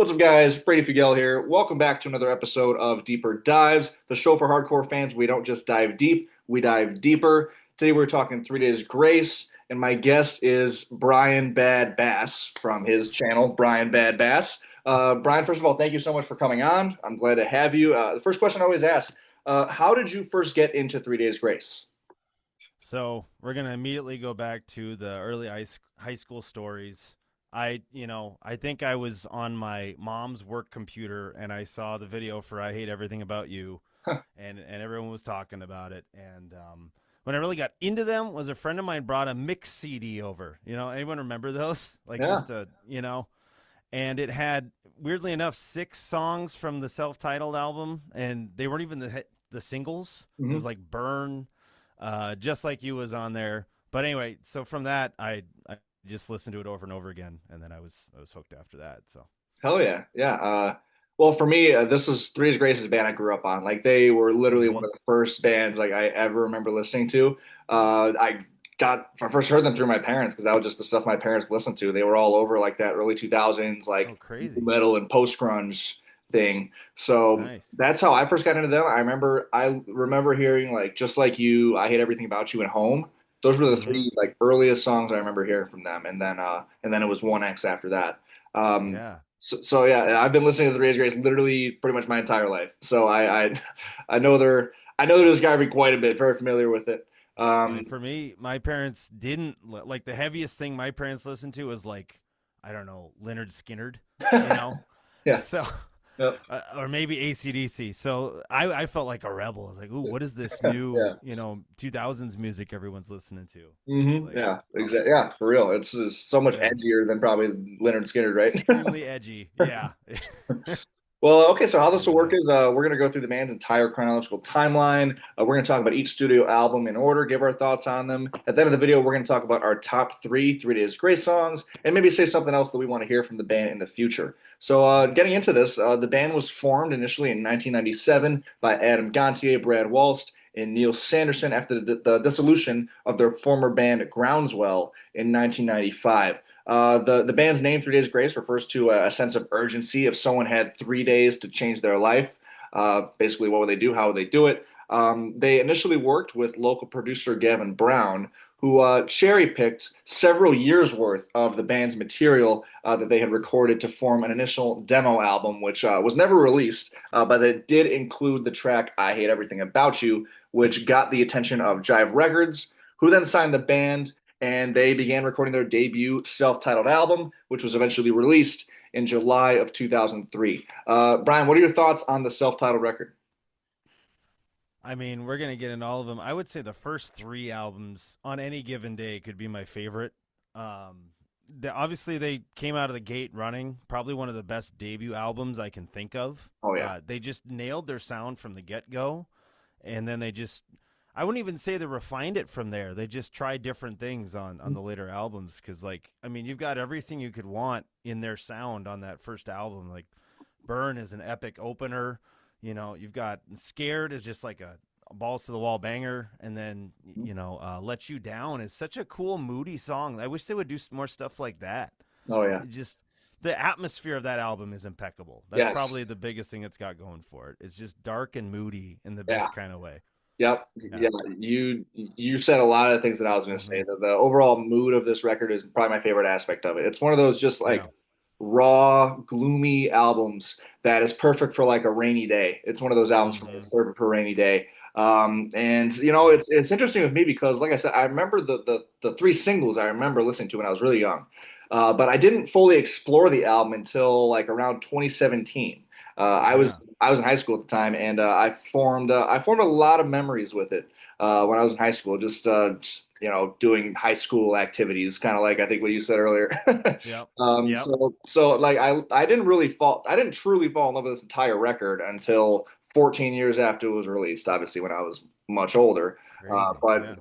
What's up, guys? Brady Fugel here. Welcome back to another episode of Deeper Dives, the show for hardcore fans. We don't just dive deep, we dive deeper. Today we're talking 3 Days Grace, and my guest is Brian Bad Bass from his channel, Brian Bad Bass. Brian, first of all, thank you so much for coming on. I'm glad to have you. The first question I always ask, how did you first get into 3 Days Grace? So we're gonna immediately go back to the early high school stories. I think I was on my mom's work computer and I saw the video for "I Hate Everything About You," and everyone was talking about it. And when I really got into them, was a friend of mine brought a mix CD over. Anyone remember those? Like Yeah. just and it had weirdly enough 6 songs from the self-titled album, and they weren't even the singles. It was Hmm. like "Burn," just like you was on there. But anyway, so from that, I just listened to it over and over again, and then I was hooked after that. So Hell yeah, yeah. Well, for me, this is Three's Grace's band I grew up on. Like they were literally one hmm of the first bands like I ever remember listening to. I first heard them through my parents because that was just the stuff my parents listened to. They were all over like that early 2000s, oh like nu crazy, metal and post grunge thing. So nice. that's how I first got into them. I remember hearing like just like you, I hate everything about you and home. Those were the hmm three like earliest songs I remember hearing from them, and then it was 1X after that. Um, Yeah. so yeah, I've been listening to the Raise Grace literally pretty much my entire life. So I know there's got to be quite a bit. Very familiar with it. I mean, Um, for me, my parents didn't like the heaviest thing my parents listened to was like, I don't know, Leonard Skinnerd, you know? yeah, So, yeah, or maybe ACDC. So I felt like a rebel. I was like, ooh, what is this new, yeah. 2000s music everyone's listening to? It's Hmm. like, Yeah, oh, exactly. Yeah, for real. It's so much yeah, edgier than probably Leonard Skinner, right? extremely edgy. Yeah. Well, okay, so how this But will work is we're going to go through the band's entire chronological timeline. We're going to talk about each studio album in order, give our thoughts on them. At the end of the video, we're going to talk about our top three 3 Days Grace songs, and maybe say something else that we want to hear from the band in the future. So, getting into this, the band was formed initially in 1997 by Adam Gontier, Brad Walst, and Neil Sanderson after the dissolution of their former band Groundswell in 1995. The band's name, 3 Days Grace, refers to a sense of urgency. If someone had 3 days to change their life, basically, what would they do? How would they do it? They initially worked with local producer Gavin Brown, who cherry picked several years worth of the band's material that they had recorded to form an initial demo album, which was never released, but it did include the track I Hate Everything About You, which got the attention of Jive Records, who then signed the band and they began recording their debut self-titled album, which was eventually released in July of 2003. Brian, what are your thoughts on the self-titled record? I mean, we're gonna get into all of them. I would say the first 3 albums on any given day could be my favorite. Um, obviously they came out of the gate running. Probably one of the best debut albums I can think of. Oh yeah. They just nailed their sound from the get go, and then I wouldn't even say they refined it from there. They just tried different things on the later albums. Because like, I mean, you've got everything you could want in their sound on that first album. Like, "Burn" is an epic opener. You've got "Scared" is just like a balls to the wall banger, and then "Let You Down" is such a cool, moody song. I wish they would do more stuff like that. Oh yeah. It just the atmosphere of that album is impeccable. That's Yes. probably the biggest thing it's got going for it. It's just dark and moody in the Yeah. best kind of way. Yep. Yeah. Yeah. You said a lot of things that I was going to say. hmm The overall mood of this record is probably my favorite aspect of it. It's one of those just like Yeah. raw, gloomy albums that is perfect for like a rainy day. It's one of those albums for me that's hmm perfect for a rainy day. And Yeah. it's interesting with me because, like I said, I remember the three singles I remember listening to when I was really young, but I didn't fully explore the album until like around 2017. Yeah. I was in high school at the time, and I formed a lot of memories with it when I was in high school. Just doing high school activities, kind of like I think what you said earlier. Yep. Um, Yep. so so like I didn't truly fall in love with this entire record until 14 years after it was released. Obviously, when I was much older, Crazy. but Yeah.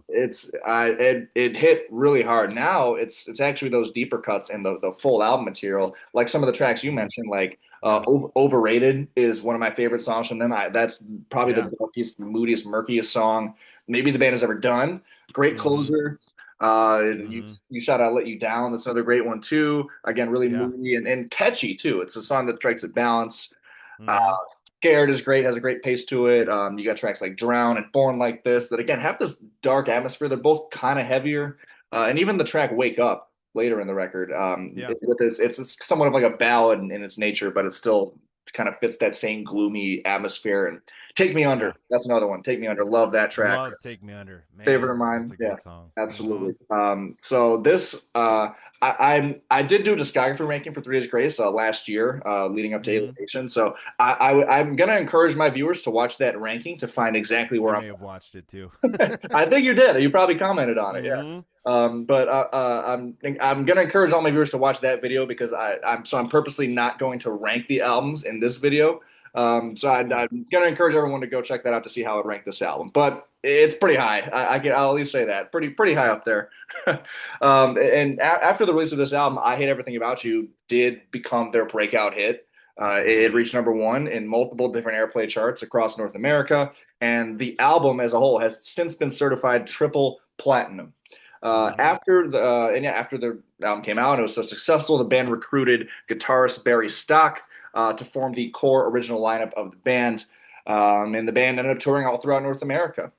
it hit really hard. Now it's actually those deeper cuts and the full album material, like some of the tracks you hmm mentioned, like Yeah. Overrated is one of my favorite songs from them. That's probably the Yeah. darkest, moodiest, murkiest song maybe the band has ever done. Great hmm closer. Mm-hmm. You Shot I Let You Down. That's another great one too. Again, really Yeah. moody and catchy too. It's a song that strikes a balance. Uh, Mm-hmm. Scared is great, has a great pace to it. You got tracks like Drown and Born Like This that again have this dark atmosphere. They're both kind of heavier, and even the track Wake Up later in the record, Yeah. with this, it's somewhat of like a ballad in its nature, but it still kind of fits that same gloomy atmosphere. And Take Me Under, Yeah. that's another one. Take Me Under, love that track. Love Take Me Under. Favorite Man, of that's mine. a Yeah, great song. Mm-hmm. absolutely. So this, I did do a discography ranking for Three Days Grace last year, leading up to Mm-hmm. Alienation. So I'm gonna encourage my viewers to watch that ranking to find exactly I where I'm. may have watched it too. I think you did. You probably commented on it. Yeah. Mm-hmm. But I'm gonna encourage all my viewers to watch that video because I'm purposely not going to rank the albums in this video. Cool. I'm gonna encourage everyone to go check that out to see how I rank this album. But it's pretty high. I'll at least say that pretty high up there. And after the release of this album, I Hate Everything About You did become their breakout hit. It Mm-hmm. reached number one in multiple different airplay charts across North America, and the album as a whole has since been certified triple platinum. Mm-hmm. After the album came out and it was so successful, the band recruited guitarist Barry Stock to form the core original lineup of the band. And the band ended up touring all throughout North America.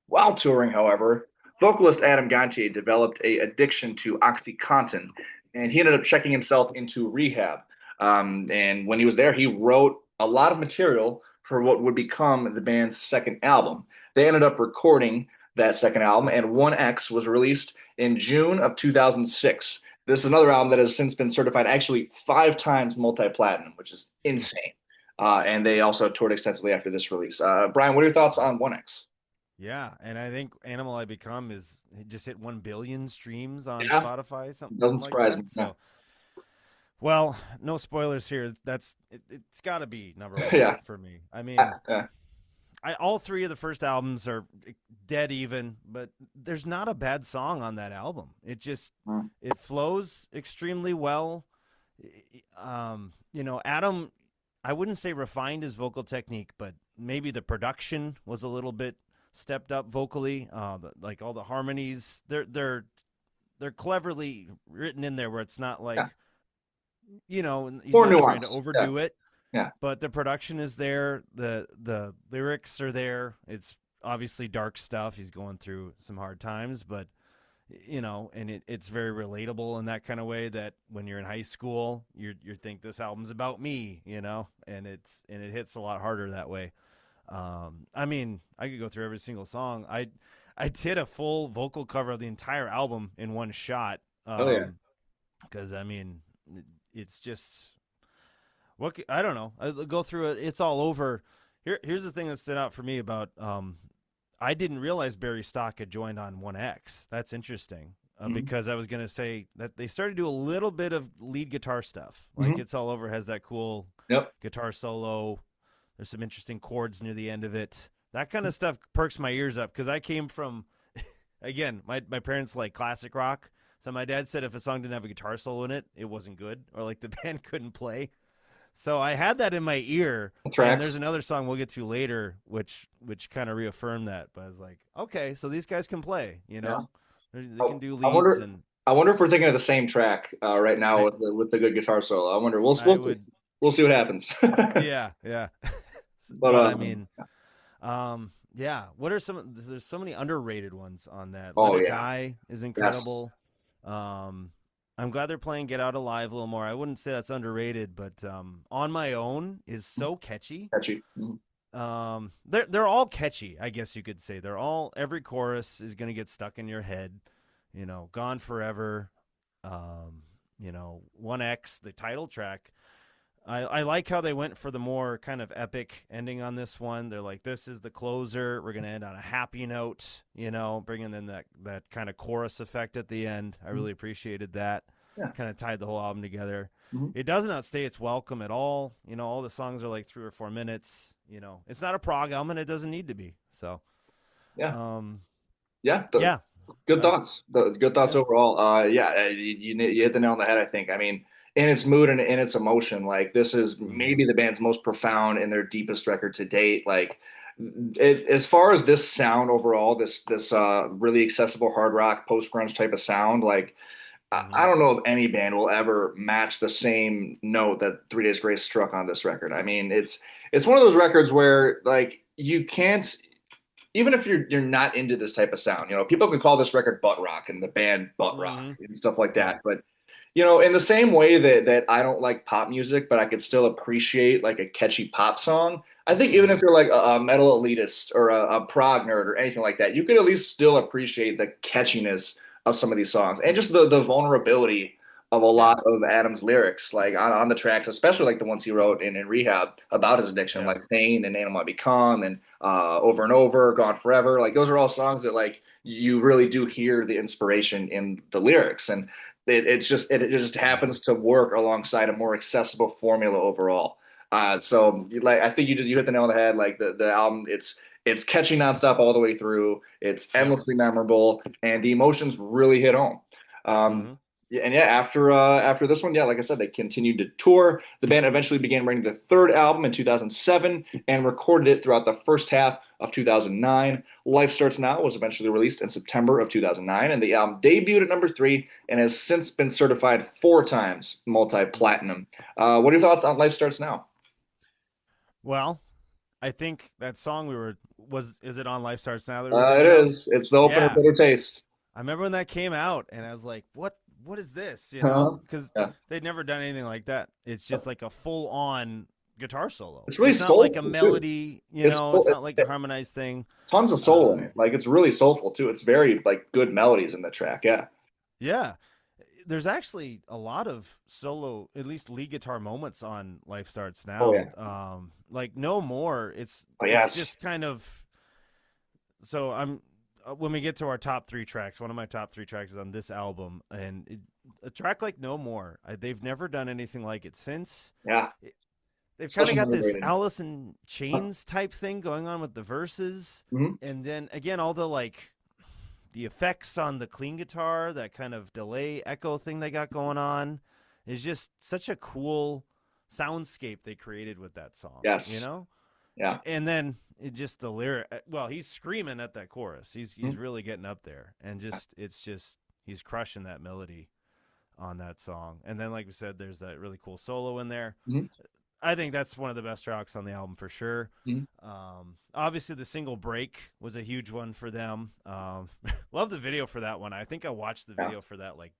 While touring, however, vocalist Adam Gontier developed a addiction to OxyContin, and he ended up checking himself into rehab. And when he was there, he wrote a lot of material for what would become the band's second album. They ended up recording that second album, and 1X was released in June of 2006. This is another album that has since been certified actually 5 times multi-platinum, which is insane. And they also toured extensively after this release. Brian, what are your thoughts on 1X? Yeah, and I think Animal I Become is it just hit 1 billion streams on Yeah, Spotify, something doesn't like surprise me. that. Yeah. So, well, no spoilers here. It's got to be number one Yeah. for me. I mean, Yeah. all three of the first albums are dead even, but there's not a bad song on that album. It just Mm. it flows extremely well. Adam, I wouldn't say refined his vocal technique, but maybe the production was a little bit stepped up vocally. Like all the harmonies, they're cleverly written in there, where it's not like Yeah. he's More not trying to nuance. Yeah. overdo it, Yeah. but the production is there. The lyrics are there. It's obviously dark stuff. He's going through some hard times, but and it's very relatable in that kind of way that when you're in high school, you think this album's about me, and it hits a lot harder that way. I mean, I could go through every single song. I did a full vocal cover of the entire album in one shot. Oh yeah. Because I mean, it's just I don't know. I go through it. It's all over. Here's the thing that stood out for me about. I didn't realize Barry Stock had joined on 1X. That's interesting. Hmm. Because I was going to say that they started to do a little bit of lead guitar stuff. Like Hmm. It's All Over has that cool Yep. guitar solo. There's some interesting chords near the end of it. That kind of stuff perks my ears up because I came from, again, my parents like classic rock. So my dad said if a song didn't have a guitar solo in it, it wasn't good, or like the band couldn't play. So I had that in my ear, and there's Tracks. another song we'll get to later, which kind of reaffirmed that. But I was like, okay, so these guys can play, Yeah. they I, can do I leads, wonder. and I wonder if we're thinking of the same track right now I with the good guitar solo. I wonder. I would, We'll see what happens. yeah, yeah. But But I mean, yeah. What are some? There's so many underrated ones on that. Let oh It yeah. Die is Yes. incredible. Um, I'm glad they're playing Get Out Alive a little more. I wouldn't say that's underrated, but On My Own is so catchy. Catchy. Mhm. They're all catchy, I guess you could say. Every chorus is gonna get stuck in your head. Gone Forever. 1X, the title track. I like how they went for the more kind of epic ending on this one. They're like, this is the closer. We're gonna end on a happy note. Bringing in that kind of chorus effect at the end. I Mhm. really appreciated that. Yeah. Kind of tied the whole album together. Mhm. It doesn't outstay its welcome at all. All the songs are like 3 or 4 minutes. It's not a prog album, and it doesn't need to be. So, Yeah. um, Yeah. yeah, Good uh, thoughts. Good thoughts yeah, overall. Yeah, you hit the nail on the head, I think. I mean, in its mood and in its emotion, like this is hmm maybe the band's most profound and their deepest record to date. Like, As far as this sound overall, this really accessible hard rock post grunge type of sound, like I Hmm. don't know if any band will ever match the same note that Three Days Grace struck on this record. I mean, it's one of those records where like you can't, even if you're not into this type of sound, people can call this record butt rock and the band butt rock Hmm. and stuff like Yeah. that. But in the same way that I don't like pop music, but I could still appreciate like a catchy pop song. I think even if Hmm. you're like a metal elitist or a prog nerd or anything like that, you could at least still appreciate the catchiness of some of these songs and just the vulnerability of a Yeah. lot of Adam's lyrics, like on the tracks, especially like the ones he wrote in Rehab about his addiction, Yeah. like Pain and Animal I Become and Over and Over, Gone Forever. Like those are all songs that like you really do hear the inspiration in the lyrics. And it just Hmm. happens to work alongside a more accessible formula overall. So like I think you hit the nail on the head. Like the album, it's catchy nonstop all the way through. It's Yeah. endlessly memorable, and the emotions really hit home. Um, Hmm. yeah, and yeah, after this one, yeah, like I said, they continued to tour. The band eventually began writing the third album in 2007 and recorded it throughout the first half of 2009. Life Starts Now was eventually released in September of 2009, and the album debuted at number three and has since been certified four times multi-platinum. What are your thoughts on Life Starts Now? Well, I think that song we were was is it on Life Starts Now that we were It thinking of? is. It's the opener, Yeah. Bitter Taste. I remember when that came out and I was like, what is this? Uh, Because yeah. they'd never done anything like that. It's just like a full on guitar solo. It's really It's not like a soulful too. melody, It's it's not like a harmonized thing. tons of soul in Um, it. Like it's really soulful too. It's very like good melodies in the track. Yeah. yeah. There's actually a lot of solo, at least lead guitar moments on Life Starts Oh Now. yeah. Like No More, Oh it's yes. just kind of so I'm when we get to our top three tracks, one of my top three tracks is on this album, and a track like No More, they've never done anything like it since. Yeah. It, they've kind Such of an got this underrated. Alice in Chains type thing going on with the verses, Mhm. and then again all the effects on the clean guitar, that kind of delay echo thing they got going on, is just such a cool soundscape they created with that song. Yes. Yeah. And then it just the lyric. Well, he's screaming at that chorus. He's Mhm. really getting up there, and just he's crushing that melody on that song. And then, like we said, there's that really cool solo in there. Mhm. I think that's one of the best tracks on the album for sure. Mhm. Obviously, the single "Break" was a huge one for them. Love the video for that one. I think I watched the Yeah. video for that like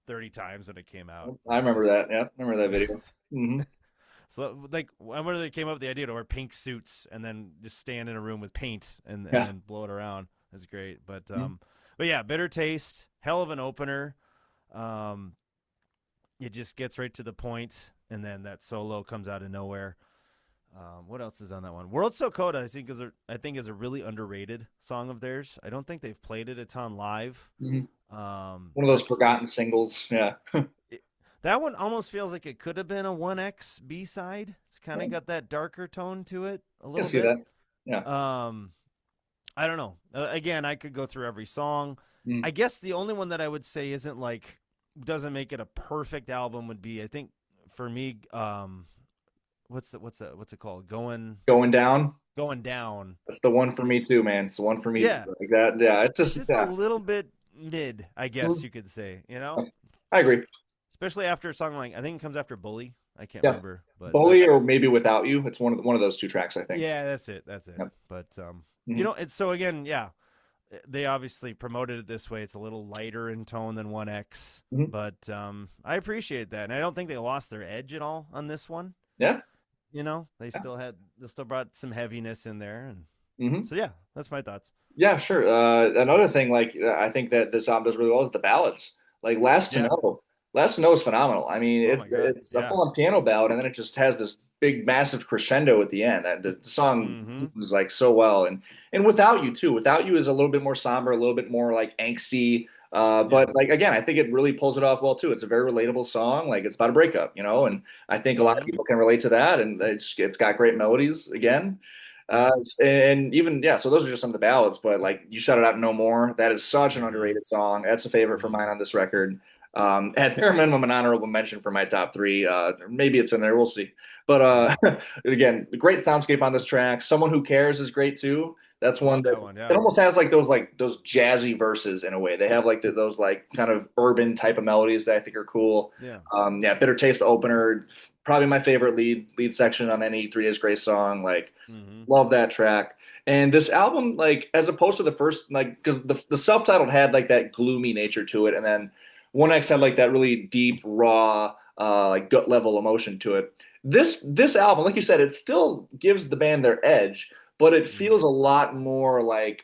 30 times when it came out. I Like remember just that. Yeah. I remember that video. Hmm. so like I remember they came up with the idea to wear pink suits and then just stand in a room with paint and Yeah. then blow it around. That's great. Mhm. But yeah, Bitter Taste, hell of an opener. Um, it just gets right to the point, and then that solo comes out of nowhere. What else is on that one? World So Cold, I think is a really underrated song of theirs. I don't think they've played it a ton live. Mhm. Um, One of those that's forgotten this singles. Yeah. it, that one almost feels like it could have been a 1X B side. It's kind of I got that darker tone to it a can little see bit. that. Yeah. Um, I don't know. Again, I could go through every song. Mhm. I guess the only one that I would say isn't like doesn't make it a perfect album would be I think for me what's it called? Going down. Going down. That's the one for me too, man. It's the one for me too. Yeah. Like that. Yeah. It's just Just a yeah. little bit mid, I guess Mhm. you could say, you know? I agree. Especially after a song like I think it comes after Bully. I can't Yeah. remember, but Bully or that's maybe Without You. It's one of those two tracks, I think. yeah, that's it. That's it. Yep. But Mhm. it's so again, yeah, they obviously promoted it this way. It's a little lighter in tone than 1X, Mhm. but I appreciate that, and I don't think they lost their edge at all on this one. Yeah. They still brought some heaviness in there, and Hmm. so yeah, that's my thoughts. Yeah, sure. Another thing, like I think that this album does really well is the ballads. Like Last to Yeah. Know. Last to Know is phenomenal. I mean, Oh it's my god. it's a Yeah. full-on piano ballad, and then it just has this big, massive crescendo at the end. And the song Mm-hmm. was like so well, and Without You too. Without You is a little bit more somber, a little bit more like angsty. Yeah. But like again, I think it really pulls it off well too. It's a very relatable song. Like it's about a breakup, and I think a lot of Mm-hmm. people can relate to that. And it's got great melodies again. Yeah. And even yeah, so those are just some of the ballads, but like you shut it out no more. That is such an Mm-hmm. underrated song. That's a favorite for Mm-hmm. mine on this record. At bare minimum, an honorable mention for my top three. Maybe it's in there. We'll see. But Yeah. again, the great soundscape on this track. Someone Who Cares is great too. That's one Love that that one. it Yeah. almost has like those jazzy verses in a way. They have like those like kind of urban type of melodies that I think are cool. Yeah. Yeah, Bitter Taste opener, probably my favorite lead section on any Three Days Grace song. Like, Mm-hmm. love that track. And this album, like, as opposed to the first, like, because the self-titled had like that gloomy nature to it, and then One X had like that really deep, raw, like gut level emotion to it. This album, like you said, it still gives the band their edge, but it Mm-hmm. feels a lot more like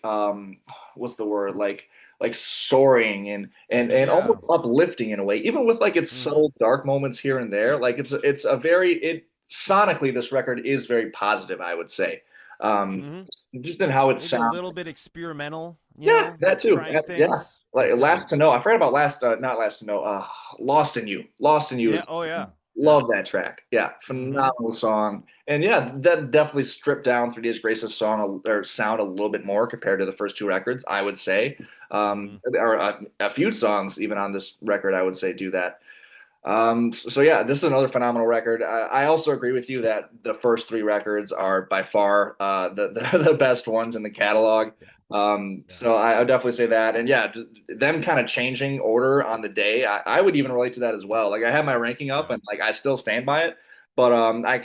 what's the word? Like soaring and Yeah. almost uplifting in a way, even with like its Mm-hmm. subtle dark moments here and there. Like it's a very it sonically this record is very positive, I would say. Um, Mm-hmm. just in how it Maybe a sounds. little bit experimental, Yeah, that too. trying Yeah. things. Like But Last to Know. I forgot about not Last to Know. Lost in You. Lost in You yeah, is oh yeah. Yeah. love that track. Yeah, Mm-hmm. phenomenal song. And yeah, that definitely stripped down Three Days Grace's song or sound a little bit more compared to the first two records, I would say. Mm-hmm. Or a few songs even on this record, I would say do that. So yeah, this is another phenomenal record. I also agree with you that the first three records are by far the best ones in the catalog. Yeah. Yeah. So I would definitely say that. And yeah, them kind of changing order on the day, I would even relate to that as well. Like I have my ranking up Yeah. and like I still stand by it, but I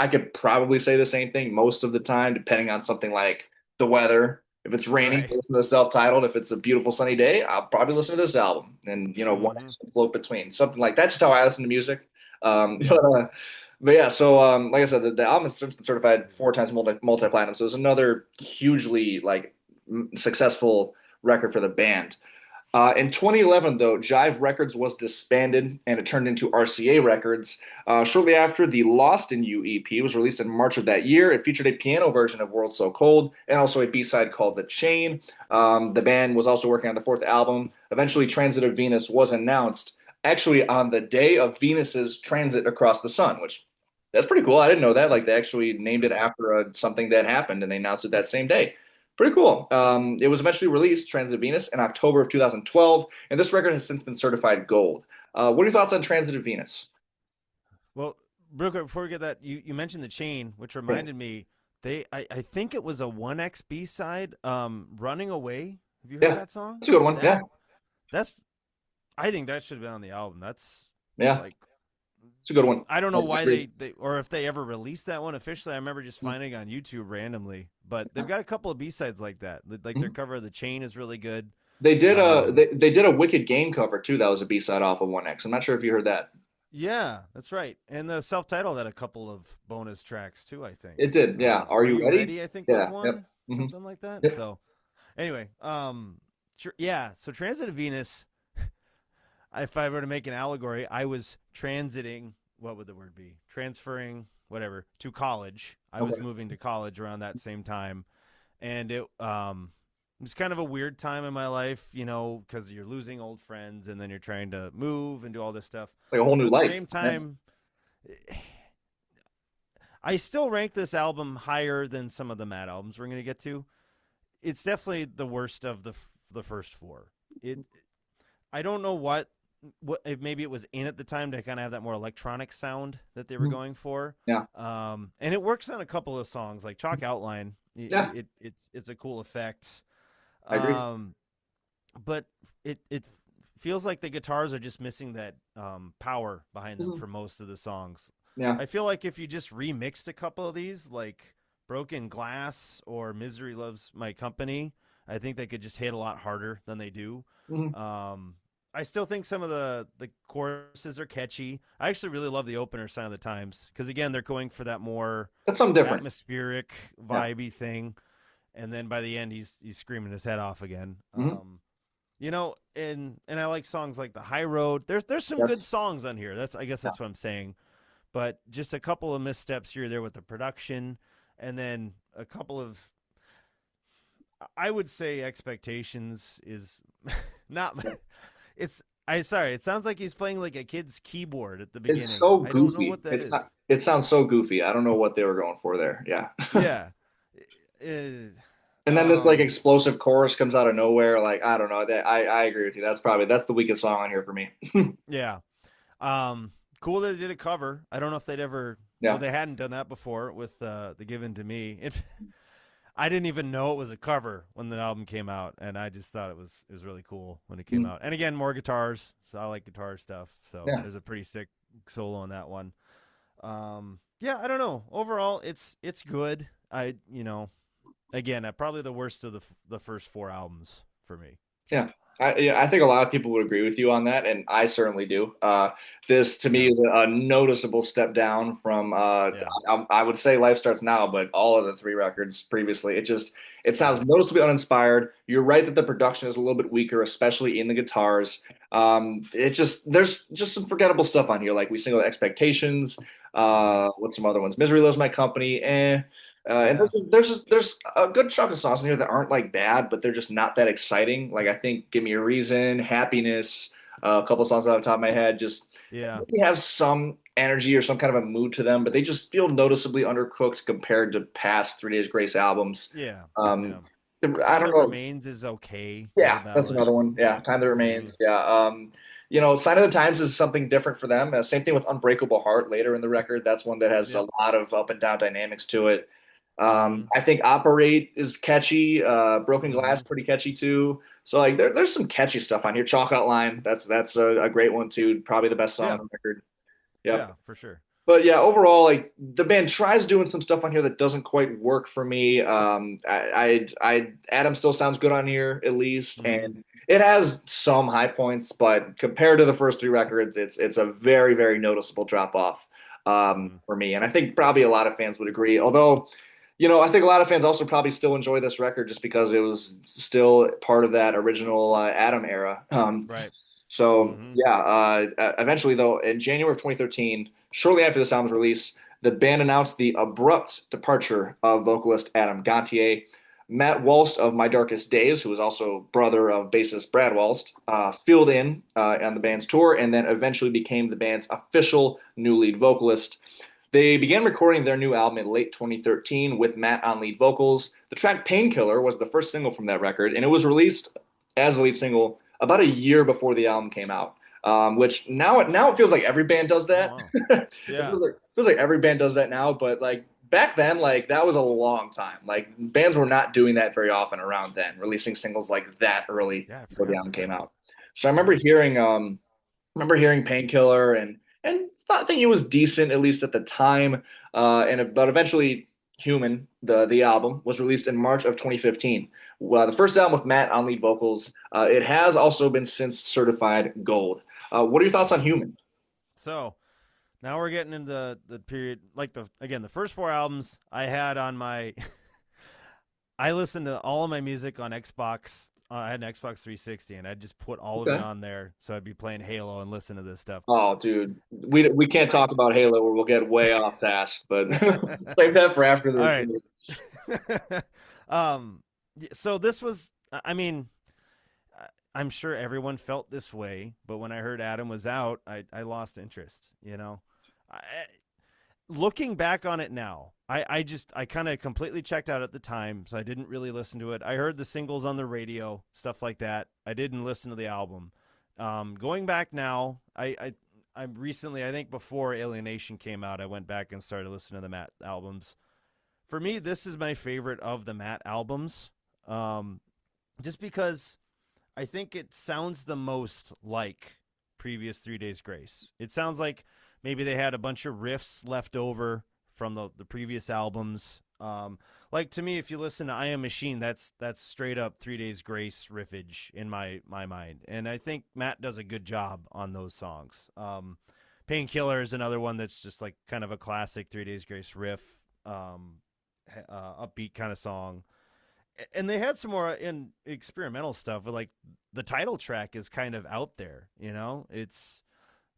could probably say the same thing most of the time, depending on something like the weather. If it's raining, Right. listen to the self-titled. If it's a beautiful sunny day, I'll probably listen to this album, and one Mm-hmm. can float between something like that. That's just how I listen to music. Um, Yeah. but uh, but yeah, so like I said, the album has been certified four times multi-platinum, so it's another hugely like successful record for the band. In 2011, though, Jive Records was disbanded and it turned into RCA Records. Shortly after, the Lost in You EP was released in March of that year. It featured a piano version of World So Cold and also a B-side called The Chain. The band was also working on the fourth album. Eventually, Transit of Venus was announced actually on the day of Venus's transit across the sun, which that's pretty cool. I didn't know that. Like they actually named it That's after something that happened and they announced it that same day. Pretty cool. It was eventually released, Transit Venus, in October of 2012, and this record has since been certified gold. What are your thoughts on Transit of Venus? well, real quick before we get that, you mentioned the chain, which Yeah, reminded me I think it was a one X B side, Running Away. Have you heard yeah, that song? that's a good one. Yeah, That's I think that should have been on the album. That's yeah, like it's a good one. I don't I know why agree. they or if they ever released that one officially. I remember just finding it on YouTube randomly. But they've got a couple of B sides like that. Like their Mhm. cover of the chain is really good. They Um, they did a Wicked Game cover too. That was a B side off of One X. I'm not sure if you heard that. yeah, that's right. And the self-titled had a couple of bonus tracks too. I think. It did. Yeah. Are Are you you ready? ready? I think was Yeah. Yep. one Hmm. something like that. Yep. So anyway, yeah. So Transit of Venus. If I were to make an allegory, I was transiting. What would the word be? Transferring, whatever, to college. I was Okay. moving to college around that same time, and it was kind of a weird time in my life, because you're losing old friends and then you're trying to move and do all this stuff. Like a whole So new at the life. same Yeah. time, I still rank this album higher than some of the Mad albums we're going to get to. It's definitely the worst of the first four. It I don't know what maybe it was in at the time to kind of have that more electronic sound that they were Mhm. going for. Yeah. And it works on a couple of songs like Chalk Outline. Yeah. It's a cool effect. I agree. Um, but it feels like the guitars are just missing that power behind them Mhm. for most of the songs. Yeah. I feel like if you just remixed a couple of these, like Broken Glass or Misery Loves My Company, I think they could just hit a lot harder than they do. Mhm. Um, I still think some of the choruses are catchy. I actually really love the opener, Sign of the Times, because again, they're going for that more That's something different. atmospheric, Yeah. vibey thing. And then by the end, he's screaming his head off again. Hmm. And I like songs like The High Road. There's some good Yes. songs on here. I guess Yeah. that's what I'm saying. But just a couple of missteps here or there with the production, and then a couple of I would say expectations is not it's I sorry, it sounds like he's playing like a kid's keyboard at the It's beginning. so I don't know goofy. what that is. It sounds so goofy. I don't know what they were going for there. Yeah. Yeah. Uh, And then this like Um, explosive chorus comes out of nowhere. Like, I don't know. I agree with you. That's the weakest song on here for me. yeah. Cool that they did a cover. I don't know if they'd ever. Well, Yeah. they hadn't done that before with the Given to Me. I didn't even know it was a cover when the album came out, and I just thought it was really cool when it came Mm. out. And again, more guitars, so I like guitar stuff. So Yeah. there's a pretty sick solo on that one. Yeah, I don't know. Overall, it's good. Again, probably the worst of the first four albums for me. Yeah. Yeah, I think a lot of people would agree with you on that, and I certainly do. This to me Yeah, is a noticeable step down from yeah, I would say Life Starts Now, but all of the three records previously. It yeah, sounds noticeably uninspired. You're right that the production is a little bit weaker, especially in the guitars. It just there's just some forgettable stuff on here, like We Single Expectations. hmm, What's some other ones? Misery Loves My Company. And yeah, there's a good chunk of songs in here that aren't like bad, but they're just not that exciting. Like I think "Give Me a Reason," "Happiness," a couple songs off the top of my head just yeah, maybe have some energy or some kind of a mood to them, but they just feel noticeably undercooked compared to past Three Days Grace albums. yeah, Um, yeah. I Time don't That know. Remains is okay. There's a Yeah, that's ballad. another one. Yeah, Time That Hmm. Remains. Yeah. Sign of the Times is something different for them. Same thing with Unbreakable Heart later in the record. That's one that has a Yep. lot of up and down dynamics to it. Hmm. I think Operate is catchy. Broken Hmm. Glass pretty catchy too. So like there's some catchy stuff on here. Chalk Outline, that's a great one too. Probably the best song on Yeah. the record. Yep. Yeah, for sure. But yeah, overall, like the band tries doing some stuff on here that doesn't quite work for me. Adam still sounds good on here at least, Hmm. and it has some high points, but compared to the first three records, it's a very very noticeable drop off Hmm. for me, and I think probably a lot of fans would agree. Although, I think a lot of fans also probably still enjoy this record just because it was still part of that original Adam era. Right. So Hmm. yeah, eventually though, in January of 2013, shortly after this album's release, the band announced the abrupt departure of vocalist Adam Gontier. Matt Walst of My Darkest Days, who was also brother of bassist Brad Walst, filled in on the band's tour and then eventually became the band's official new lead vocalist. They began recording their new album in late 2013 with Matt on lead vocals. The track Painkiller was the first single from that record, and it was released as a lead single about a year before the album came out. Which now it feels like every band does Oh that. wow. it Yeah. feels like every band does that now, but like back then, like that was a long time. Like bands were not doing that very often around then, releasing singles like that early Yeah, I before the forgot album about came that. out. So I Yeah. remember hearing Painkiller and thought think it was decent at least at the time. But eventually Human, the album, was released in March of 2015. The first album with Matt on lead vocals. It has also been since certified gold. What are your thoughts on Hmm. Human? So now we're getting into the period, like the first four albums I had on my. I listened to all of my music on Xbox. I had an Xbox 360, and I just put all of it Okay. on there, so I'd be playing Halo and listen to this stuff. Oh, dude, we can't I talk about Halo or we'll get way off task, but save that for after the all right. review. um, so this was. I mean, I'm sure everyone felt this way, but when I heard Adam was out, I lost interest. I, looking back on it now, I kind of completely checked out at the time, so I didn't really listen to it. I heard the singles on the radio, stuff like that. I didn't listen to the album. Going back now, I recently, I think before Alienation came out, I went back and started listening to the Matt albums. For me, this is my favorite of the Matt albums, just because I think it sounds the most like previous 3 Days Grace. It sounds like maybe they had a bunch of riffs left over from the previous albums. Like to me, if you listen to I Am Machine, that's straight up 3 Days Grace riffage in my mind, and I think Matt does a good job on those songs. Painkiller is another one that's just like kind of a classic 3 Days Grace riff, upbeat kind of song. And they had some more in experimental stuff, but like the title track is kind of out there.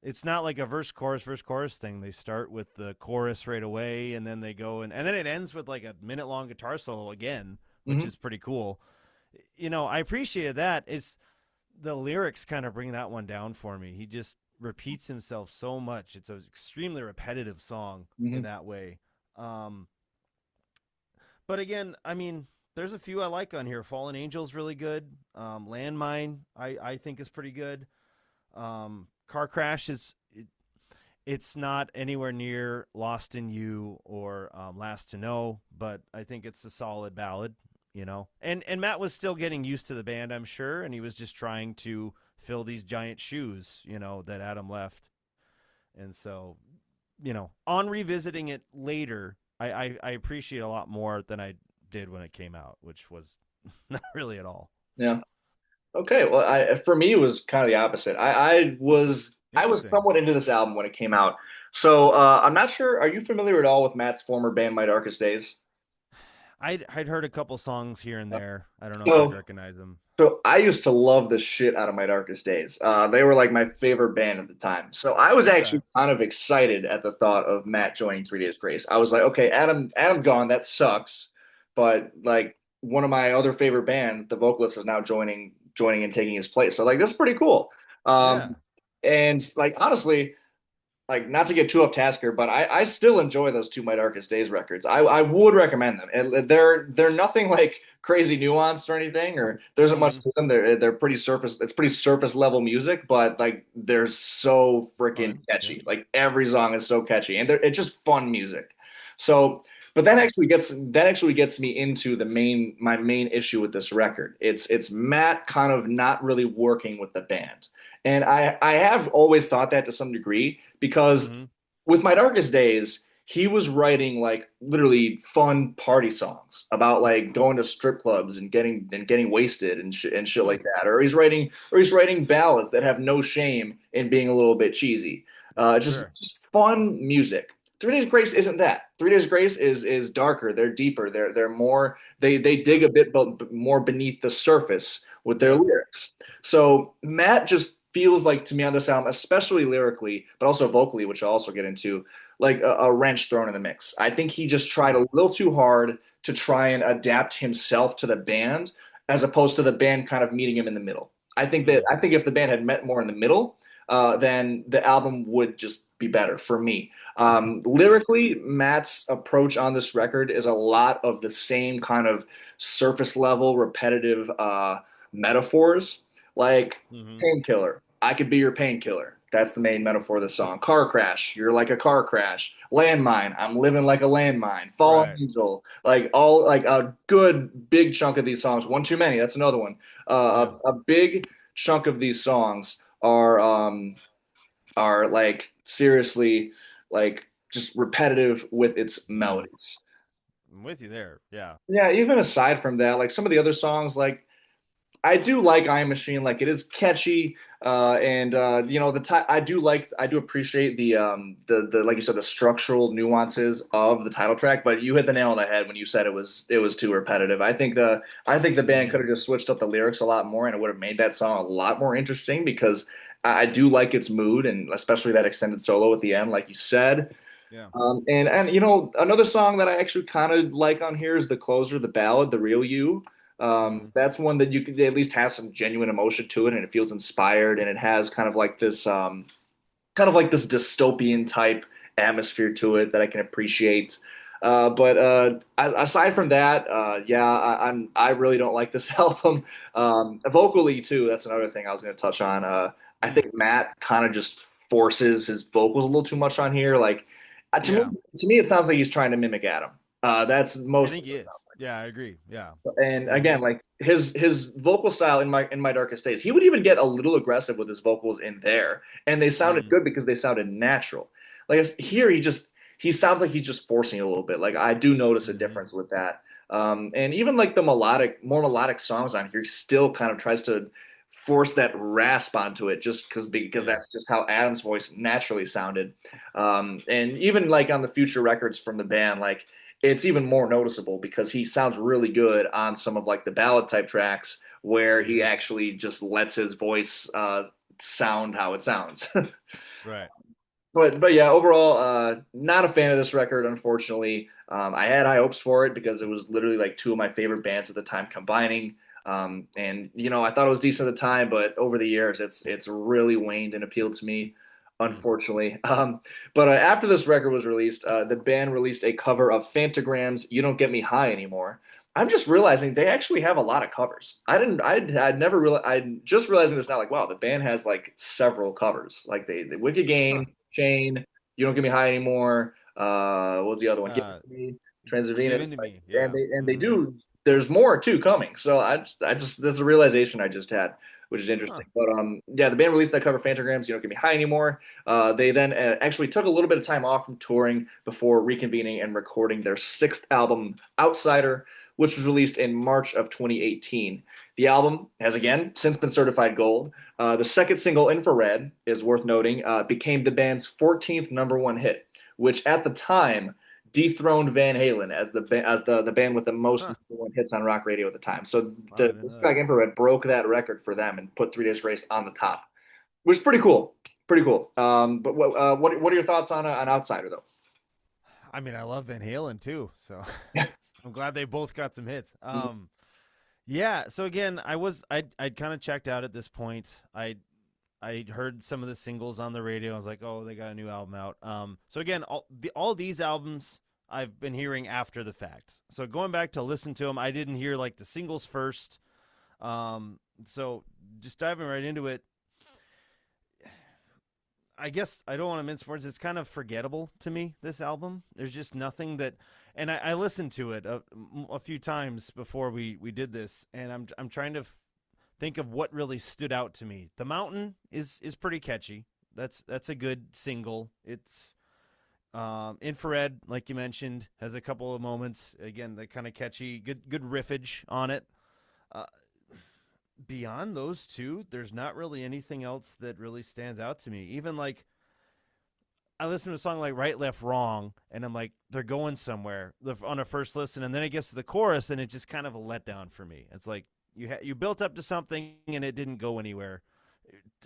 It's not like a verse chorus thing. They start with the chorus right away, and then they go and then it ends with like a minute long guitar solo again, which Hmm. is pretty cool. I appreciated that. Is the lyrics kind of bring that one down for me. He just repeats himself so much. It's an extremely repetitive song in Hmm. that way. Um, but again, I mean, there's a few I like on here. Fallen Angel's really good. Landmine, I think is pretty good. Car Crash it's not anywhere near Lost in You or Last to Know, but I think it's a solid ballad. And Matt was still getting used to the band, I'm sure, and he was just trying to fill these giant shoes, that Adam left. And so, on revisiting it later, I appreciate a lot more than I did when it came out, which was not really at all. Yeah. Okay. Well, for me it was kind of the opposite. I was Interesting. somewhat into this album when it came out. So I'm not sure. Are you familiar at all with Matt's former band, My Darkest Days? I'd heard a couple songs here and there. I don't know if I'd So recognize them. So I used to love the shit out of My Darkest Days. They were like my favorite band at the time. So I was Okay. actually kind of excited at the thought of Matt joining Three Days Grace. I was like, okay, Adam gone, that sucks. But like one of my other favorite bands, the vocalist is now joining and taking his place. So like that's pretty cool. Yeah. Um, and like honestly, like not to get too off task here, but I still enjoy those two My Darkest Days records. I would recommend them. And they're nothing like crazy nuanced or anything, or there isn't much Mm-hmm. to them. They're pretty surface. It's pretty surface level music, but like they're so freaking Fine. Yeah. catchy. Like every song is so catchy, and it's just fun music. So, but that actually gets me into my main issue with this record. It's Matt kind of not really working with the band. And I have always thought that to some degree because Mm-hmm. with My Darkest Days, he was writing like literally fun party songs about like going to strip clubs and getting wasted and shit Hmm. like that. Or he's writing ballads that have no shame in being a little bit cheesy. Just Sure. just fun music. 3 Days Grace isn't that. 3 Days Grace is darker. They're deeper. They're more. They dig Yep. a bit more beneath the surface with their Yep. lyrics. So Matt just feels like to me on this album, especially lyrically, but also vocally, which I'll also get into, like a wrench thrown in the mix. I think he just tried Hmm. a little too hard to try and adapt himself to the band, as opposed to the band kind of meeting him in the middle. Mm. I think if the band had met more in the middle, then the album would just be better for me. Sure. Lyrically, Matt's approach on this record is a lot of the same kind of surface level, repetitive metaphors, like Mm-hmm. painkiller. I could be your painkiller. That's the main metaphor of the song. Car crash. You're like a car crash. Landmine. I'm living like a landmine. Fallen Right. angel. Like all like a good big chunk of these songs. One too many. That's another one. Yeah. A big chunk of these songs are like seriously like just repetitive with its Hmm. melodies. I'm with you there. Yeah. Yeah, even aside from that, like some of the other songs, like I do like Iron Machine. Like it is catchy, and I do appreciate the like you said the structural nuances of the title track. But you hit the nail on the head when you said it was too repetitive. I think the band Mm-hmm. could have just switched up the lyrics a lot more, and it would have made that song a lot more interesting because I do like its mood and especially that extended solo at the end, like you said. Yeah. And another song that I actually kind of like on here is the closer, the ballad, The Real You. Mm-hmm. That's one that you could at least have some genuine emotion to it, and it feels inspired, and it has kind of like this dystopian type atmosphere to it that I can appreciate. But aside from that, yeah, I really don't like this album. Vocally too, that's another thing I was going to touch on. I Mm. think Matt kind of just forces his vocals a little too much on here. Like to me, Yeah. it sounds like he's trying to mimic Adam. That's I mostly think he what it is. sounds Yeah, I agree. Yeah. like. And Mm-hmm. again, like his vocal style in my darkest days, he would even get a little aggressive with his vocals in there, and they sounded Mm. good because they sounded natural. Like here, he sounds like he's just forcing it a little bit. Like I do notice a Mm-hmm. difference with that. And even like the more melodic songs on here, he still kind of tries to force that rasp onto it just because Yeah. that's just how Adam's voice naturally sounded. And even like on the future records from the band, like it's even more noticeable because he sounds really good on some of like the ballad type tracks where he Mm-hmm. actually just lets his voice sound how it sounds. Right. But yeah, overall, not a fan of this record, unfortunately. I had high hopes for it because it was literally like two of my favorite bands at the time combining. And I thought it was decent at the time, but over the years, it's really waned and appealed to me, Mm. unfortunately. But after this record was released, the band released a cover of Fantagrams' "You Don't Get Me High Anymore." I'm just realizing they actually have a lot of covers. I'd never realized. I'm just realizing this now. Like, wow, the band has like several covers. Like the Wicked Huh. Game, Chain, You Don't Get Me High Anymore. What was the other one? Give It Uh, to Me, Give Transvenous. In to Like, Me. and Yeah. they Mm-hmm. do. There's more too coming. So I just this is a realization I just had, which is Huh. interesting. But yeah, the band released that cover, Fantagrams. You Don't Get Me High Anymore. They then actually took a little bit of time off from touring before reconvening and recording their sixth album, Outsider, which was released in March of 2018. The album has again since been certified gold. The second single, Infrared, is worth noting, became the band's 14th number one hit, which at the time dethroned Van Halen as the band with the most Huh. number one hits on rock radio at the time. So Wow, I the didn't this know track that. Infrared broke that record for them and put Three Days Grace on the top, which is pretty cool. Pretty cool. But what are your thoughts on Outsider though? I mean, I love Van Halen too, so Yeah. I'm glad they both got some hits. Yeah. So again, I'd kind of checked out at this point. I heard some of the singles on the radio. I was like, oh, they got a new album out. So again, all these albums I've been hearing after the fact. So going back to listen to them, I didn't hear like the singles first. So just diving right into it, I guess I don't want to mince words. It's kind of forgettable to me. This album, there's just nothing that, and I listened to it a few times before we did this, and I'm trying to think of what really stood out to me. The Mountain is pretty catchy. That's a good single. It's Infrared, like you mentioned, has a couple of moments. Again, that kind of catchy, good riffage on it. Uh, Beyond those two, there's not really anything else that really stands out to me. Even like I listen to a song like Right, Left, Wrong, and I'm like, they're going somewhere on a first listen, and then it gets to the chorus, and it's just kind of a letdown for me. It's like you built up to something, and it didn't go anywhere,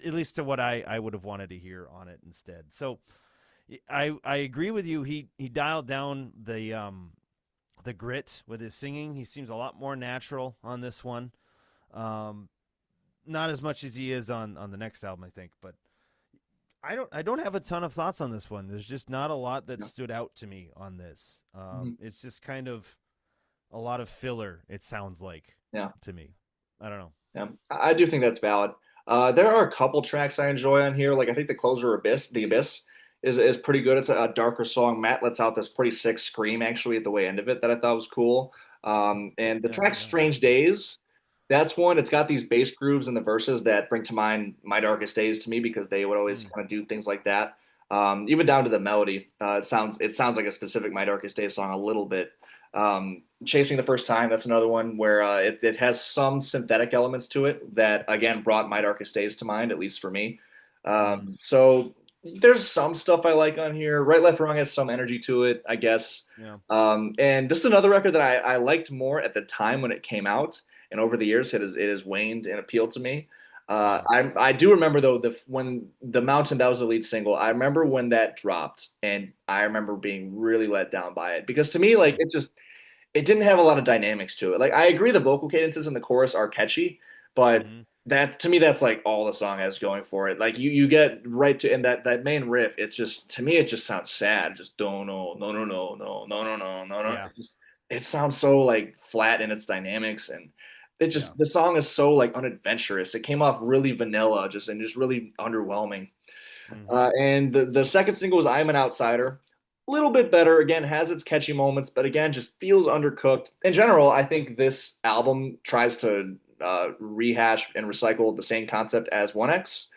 at least to what I would have wanted to hear on it instead. So I agree with you. He dialed down the grit with his singing. He seems a lot more natural on this one. Um, Not as much as he is on the next album, I think, but I don't have a ton of thoughts on this one. There's just not a lot that Yeah. stood out to me on this. Mhm. It's just kind of a lot of filler. It sounds like Yeah. to me. I don't know. Yeah, I do think that's valid. There are a couple tracks I enjoy on here. Like I think the closer Abyss, the Abyss, is pretty good. It's a darker song. Matt lets out this pretty sick scream actually at the way end of it that I thought was cool. And the Yeah, track yeah. Strange Days, that's one. It's got these bass grooves in the verses that bring to mind My Darkest Days to me because they would always Mm, kind of do things like that. Even down to the melody, it sounds like a specific My Darkest Days song a little bit. Chasing the First Time, that's another one where it has some synthetic elements to it that, again, brought My Darkest Days to mind, at least for me. mm, So there's some stuff I like on here. Right, Left, Wrong has some energy to it, I guess. yeah, And this is another record that I liked more at the time when it came out, and over the years it has waned in appeal to me. yeah, I do remember though when the Mountain, that was the lead single. I remember when that dropped, and I remember being really let down by it because to me like mm, it didn't have a lot of dynamics to it. Like I agree the vocal cadences in the chorus are catchy, but mm-hmm, that to me that's like all the song has going for it. Like you get right to and that main riff, it's just to me it just sounds sad. Just don't no no no no no no no no no no. yeah, It sounds so like flat in its dynamics and it yeah, just the song is so like unadventurous. It came off really vanilla, just really underwhelming. mm-hmm, And the second single was I'm an Outsider. A little bit better. Again, has its catchy moments, but again, just feels undercooked. In general, I think this album tries to rehash and recycle the same concept as 1X,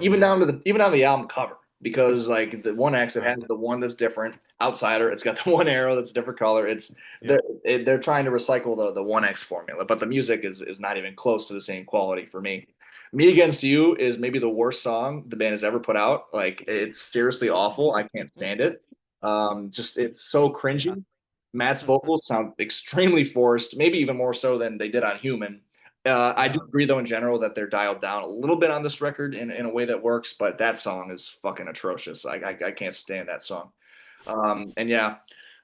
even mm-hmm. down to the album cover. Because like the 1X, it Right. has the one that's different. Outsider, it's got the one arrow that's a different color. Yep. They're trying to recycle the 1X formula, but the music is not even close to the same quality for me. Me Against You is maybe the worst song the band has ever put out. Like it's seriously awful. I can't stand it. Just it's so Yeah. cringy. Matt's vocals sound extremely forced, maybe even more so than they did on Human. I do Yeah. agree though in general that they're dialed down a little bit on this record in a way that works, but that song is fucking atrocious. I can't stand that song. And yeah,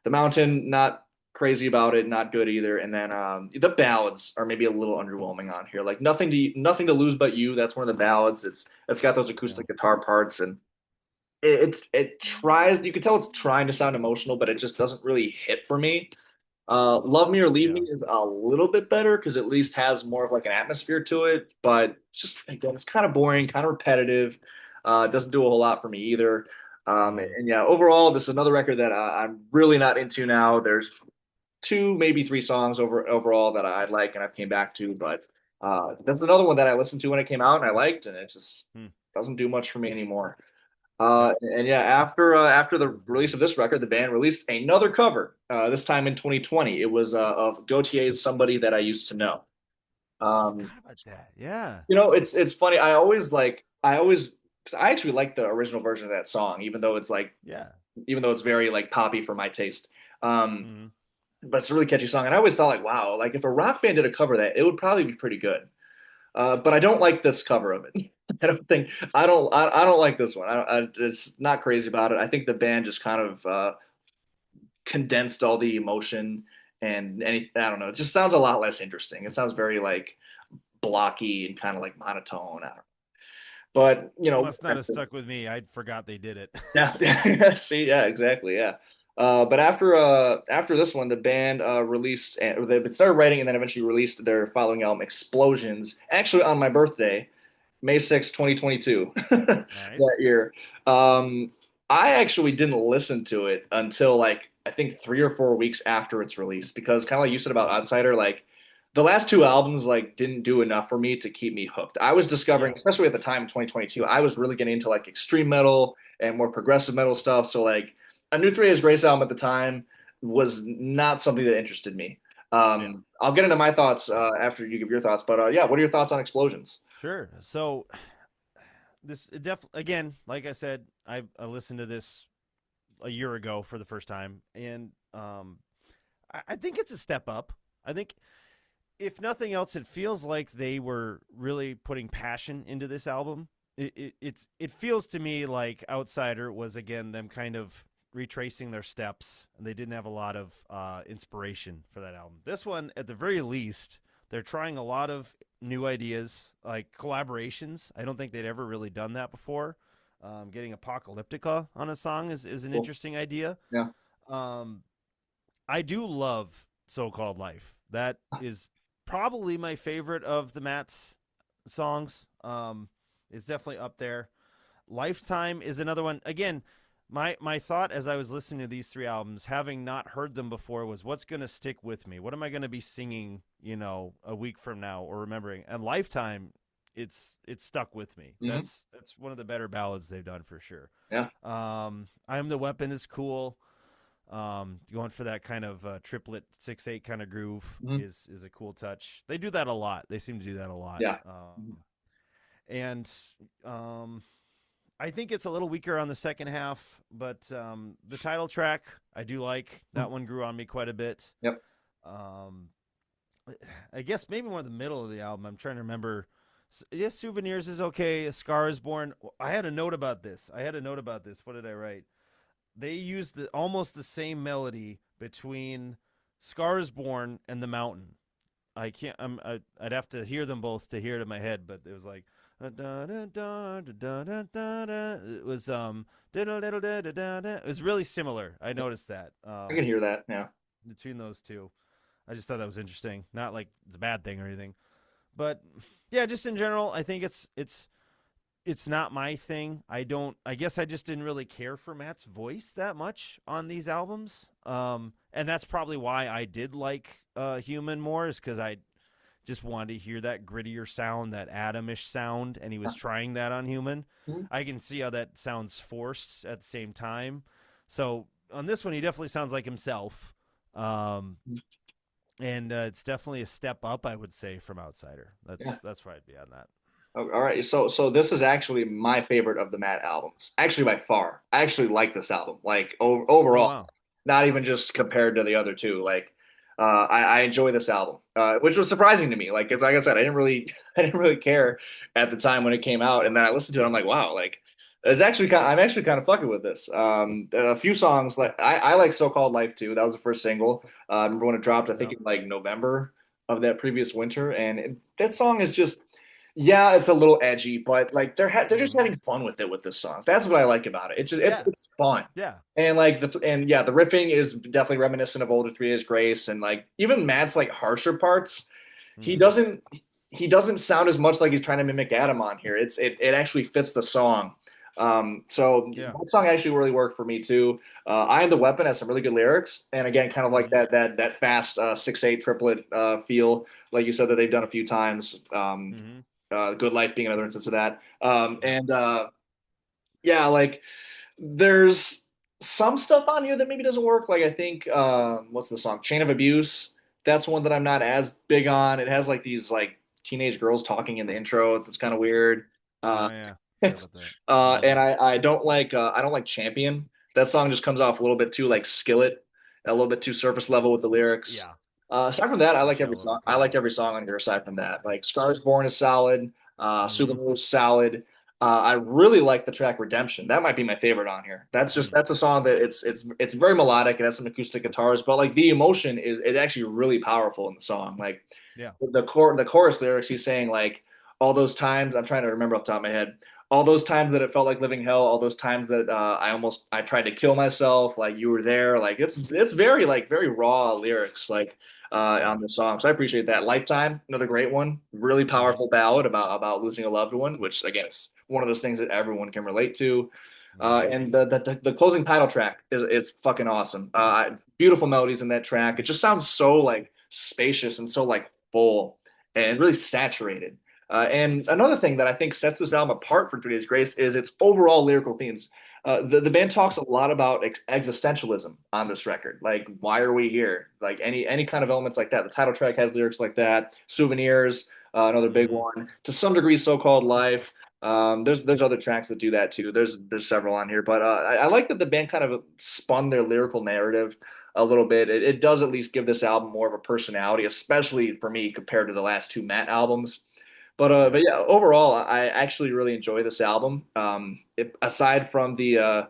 The Mountain, not crazy about it, not good either. And then the ballads are maybe a little underwhelming on here. Like Nothing to Lose But You. That's one of the ballads. It's got those Yeah. acoustic guitar parts and it tries. You can tell it's trying to sound emotional, but it just doesn't really hit for me. Love Me or Leave Me Yeah. is a little bit better because at least has more of like an atmosphere to it, but just again, it's kind of boring, kind of repetitive. Doesn't do a whole lot for me either. Mm, And yeah, overall, this is another record that I'm really not into now. There's two, maybe three songs overall that I like and I've came back to, but that's another one that I listened to when it came out and I liked, and it just mm, doesn't do much for me anymore. yep. And yeah, after the release of this record, the band released another cover. This time in 2020, it was of Gautier's "Somebody That I Used to Know." Oh, I Um, forgot about that. Yeah. it's funny. I always because I actually like the original version of that song, Yeah. even though it's very like poppy for my taste. Um, Mm, but it's a really catchy song, and I always thought like, wow, like if a rock band did a cover of that, it would probably be pretty good. But I don't like this cover of it. I don't like this one. It's not crazy about it. I think the band just kind of condensed all the emotion and I don't know. It just sounds a lot less interesting. It sounds very like blocky and kind of like monotone. I don't know. But it must not have stuck with me. I forgot they did it. yeah, see, yeah, exactly, yeah. But after this one, the band released and they started writing and then eventually released their following album, Explosions, actually on my birthday. May 6th, 2022, that Nice. year. Um, I actually didn't listen to it until like I think 3 or 4 weeks after its release because kind of like you said about Outsider, like the last two albums like didn't do enough for me to keep me hooked. I was discovering, Yeah. especially at the time in 2022, I was really getting into like extreme metal and more progressive metal stuff. So like a new Three Days Grace album at the time was not something that interested me. Yeah. I'll get into my thoughts after you give your thoughts, but yeah, what are your thoughts on Explosions? Sure. So this definitely again, like I said, I listened to this a year ago for the first time, and I think it's a step up. I think if nothing else, it feels like they were really putting passion into this album. It feels to me like Outsider was again them kind of retracing their steps, and they didn't have a lot of inspiration for that album. This one, at the very least, they're trying a lot of new ideas, like collaborations. I don't think they'd ever really done that before. Getting Apocalyptica on a song is an Cool. interesting idea. Yeah. Um, I do love So Called Life. That is probably my favorite of the Matt's songs. It's definitely up there. Lifetime is another one. Again, my thought as I was listening to these three albums, having not heard them before, was what's going to stick with me? What am I going to be singing, a week from now or remembering? And Lifetime, it's stuck with me. Hmm. That's one of the better ballads they've done for sure. Yeah. I Am the Weapon is cool. Going for that kind of triplet 6/8 kind of groove Hmm. is a cool touch. They do that a lot. They seem to do that a lot. Yeah. Mhm. And I think it's a little weaker on the second half, but the title track I do like. That one grew on me quite a bit. Yep. Um, I guess maybe more the middle of the album. I'm trying to remember. Yes, Souvenirs is okay. A Scar is Born. I had a note about this. What did I write? They used almost the same melody between Scar is Born and The Mountain. I can't. I'd have to hear them both to hear it in my head, but it was like it was it was really similar. I noticed that I can hear that. Yeah. between those two. I just thought that was interesting. Not like it's a bad thing or anything, but yeah, just in general, I think it's not my thing. I guess I just didn't really care for Matt's voice that much on these albums. And that's probably why I did like Human more, is because I just wanted to hear that grittier sound, that Adamish sound, and he was trying that on Human. Mhm. I can see how that sounds forced at the same time. So on this one, he definitely sounds like himself. Um, and it's definitely a step up, I would say, from Outsider. Yeah. That's where I'd be on that. All right. So this is actually my favorite of the Matt albums. Actually, by far. I actually like this album. Like Oh overall, wow. not even just compared to the other two. Like, I enjoy this album, which was surprising to me. Like, cause like I said, I didn't really, I didn't really care at the time when it came out, and then I listened to it. I'm like, wow, like, I'm actually kind of fucking with this. A few songs like I like So Called Life too. That was the first single. I remember when it dropped. I think Yeah. in like November of that previous winter, and that song is just. Yeah, it's a little edgy, but like they're just Hmm. having fun with it with this song. That's what I like about it. It's just Yeah, it's fun. yeah. And like the riffing is definitely reminiscent of older Three Days Grace, and like even Matt's like harsher parts, he Hmm. doesn't he doesn't sound as much like he's trying to mimic Adam on here. It actually fits the song. So Yeah. that song actually really worked for me too. I Am the Weapon has some really good lyrics, and again, kind of like Hmm. that fast 6/8 triplet feel, like you said that they've done a few times. Hmm. Good Life being another instance of that. Um, Yeah. and yeah, like there's some stuff on here that maybe doesn't work. Like I think what's the song? Chain of Abuse. That's one that I'm not as big on. It has like these like teenage girls talking in the intro. That's kind of weird. Oh Uh, yeah. Forgot about that. Hmm. and I don't like Champion. That song just comes off a little bit too like Skillet, a little bit too surface level with the lyrics. Yeah. Aside from that, I Too like every shallow of a song. I cut. like every song on here. Aside from that, like Scars Born is solid. Hmm. Souvenir is solid. I really like the track Redemption. That might be my favorite on here. Mm. That's a song that it's very melodic. It has some acoustic guitars, but like the emotion is it actually really powerful in the song. Like Yeah. the chorus lyrics, he's saying like all those times. I'm trying to remember off the top of my head. All those times that it felt like living hell. All those times that I tried to kill myself. Like you were there. Like it's very like very raw lyrics. Like Yeah. on the song. So I appreciate that. Lifetime, another great one. Really Hmm. powerful ballad about losing a loved one, which again is one of those things that everyone can relate to. Hmm. And the closing title track is it's fucking awesome. Beautiful melodies in that track. It just sounds so like spacious and so like full and it's really saturated. And another thing that I think sets this album apart for Three Days Grace is its overall lyrical themes. The band talks a lot about existentialism on this record. Like, why are we here? Like any kind of elements like that. The title track has lyrics like that. Souvenirs, another big Hmm. one. To some degree, so-called life. There's other tracks that do that too. There's several on here, but I like that the band kind of spun their lyrical narrative a little bit. It does at least give this album more of a personality, especially for me compared to the last two Matt albums. Yeah. But yeah, overall, I actually really enjoy this album. Aside from the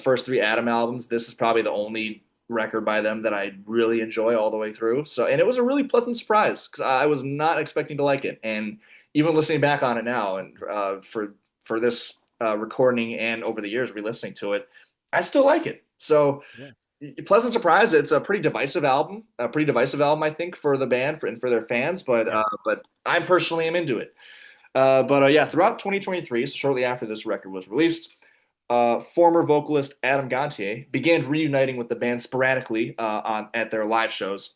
first three Adam albums, this is probably the only record by them that I really enjoy all the way through. So, and it was a really pleasant surprise because I was not expecting to like it. And even listening back on it now, and for this recording and over the years re-listening to it, I still like it. So Yeah. pleasant surprise. It's a pretty divisive album, I think, for the band and for their fans. Yeah. But I personally am into it. Yeah, throughout 2023, so shortly after this record was released, former vocalist Adam Gontier began reuniting with the band sporadically on at their live shows.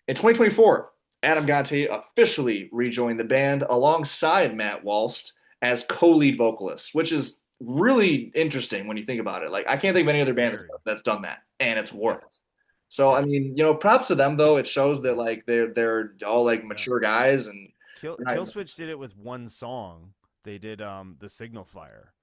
In 2024, Adam Gontier officially rejoined the band alongside Matt Walst as co-lead vocalist, which is really interesting when you think about it. Like I can't think of any other band Very. that's done that, and it's Yeah. worked. So I Yeah. mean, props to them though. It shows that like they're all like Yeah. mature guys, and Killswitch did it with one song. They did the Signal Fire.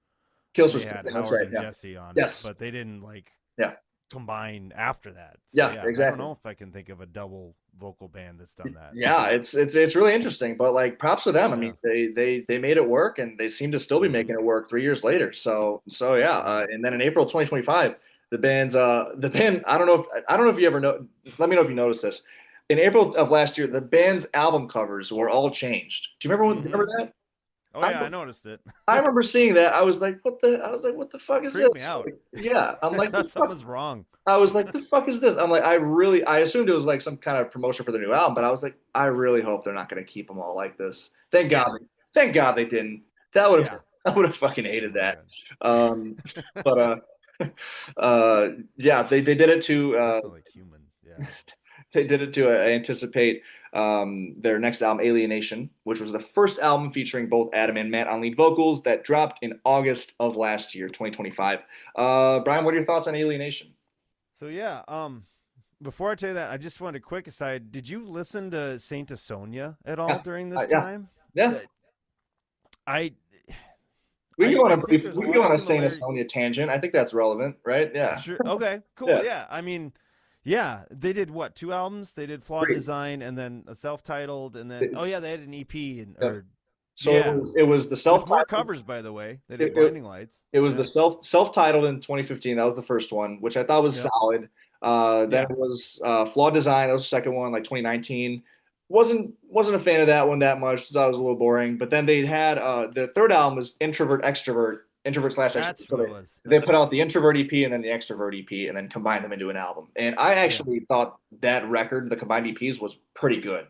They Killswitch. had That's Howard right. and Yeah. Jesse on it, Yes. but they didn't like Yeah. combine after that. So Yeah. yeah, I don't Exactly. know if I can think of a double vocal band that's done that. Yeah, it's really interesting, but like props to them. I Yeah. mean, they made it work, and they seem to still be Hmm. making it work 3 years later. So yeah, Yeah. and then in April 2025, the band I don't know if you ever know. Let me know if you noticed this. In April of last year, the band's album covers were all changed. Do you Hmm. remember that? Oh I yeah, I noticed it. I remember seeing that. I was like, what the fuck is Freaked me this? out. Like, yeah, I'm I like, thought something was wrong. I was like, the fuck is this? I'm like, I assumed it was like some kind of promotion for the new album, but I was like, I really hope they're not going to keep them all like this. Yeah. Thank God they didn't. That would have, Yeah. I would have fucking hated Oh that. god. Um, but yeah, they did it to Those are like human. Yeah. they did it to anticipate their next album, Alienation, which was the first album featuring both Adam and Matt on lead vocals that dropped in August of last year, 2025. Brian, what are your thoughts on Alienation? So yeah, before I tell you that, I just wanted a quick aside. Did you listen to Saint Asonia at all Yeah, during this yeah, time? yeah. That I We can go on I think there's a we can lot go of on a Saint similarities. Estonia tangent. I think that's relevant, right? Yeah, Sure. Okay. Cool. yeah. Yeah. I mean, yeah, they did what? Two albums? They did Flawed Great. Design and then a self-titled and then It- oh yeah, they had an EP and yeah. or So yeah, it was the with more self-titled. covers by the way. They did It, it, Blinding Lights. it was the Yeah. self-titled in 2015. That was the first one, which I thought was Yep. solid. Then Yeah. it was Flawed Design. That was the second one, like 2019. wasn't a fan of that one that much. Thought it was a little boring. But then they had the third album was introvert slash extrovert. That's So what it was. they That's put right. out the introvert EP and then the extrovert EP and then combined them into an album. And I Yeah. actually thought that record, the combined EPs, was pretty good.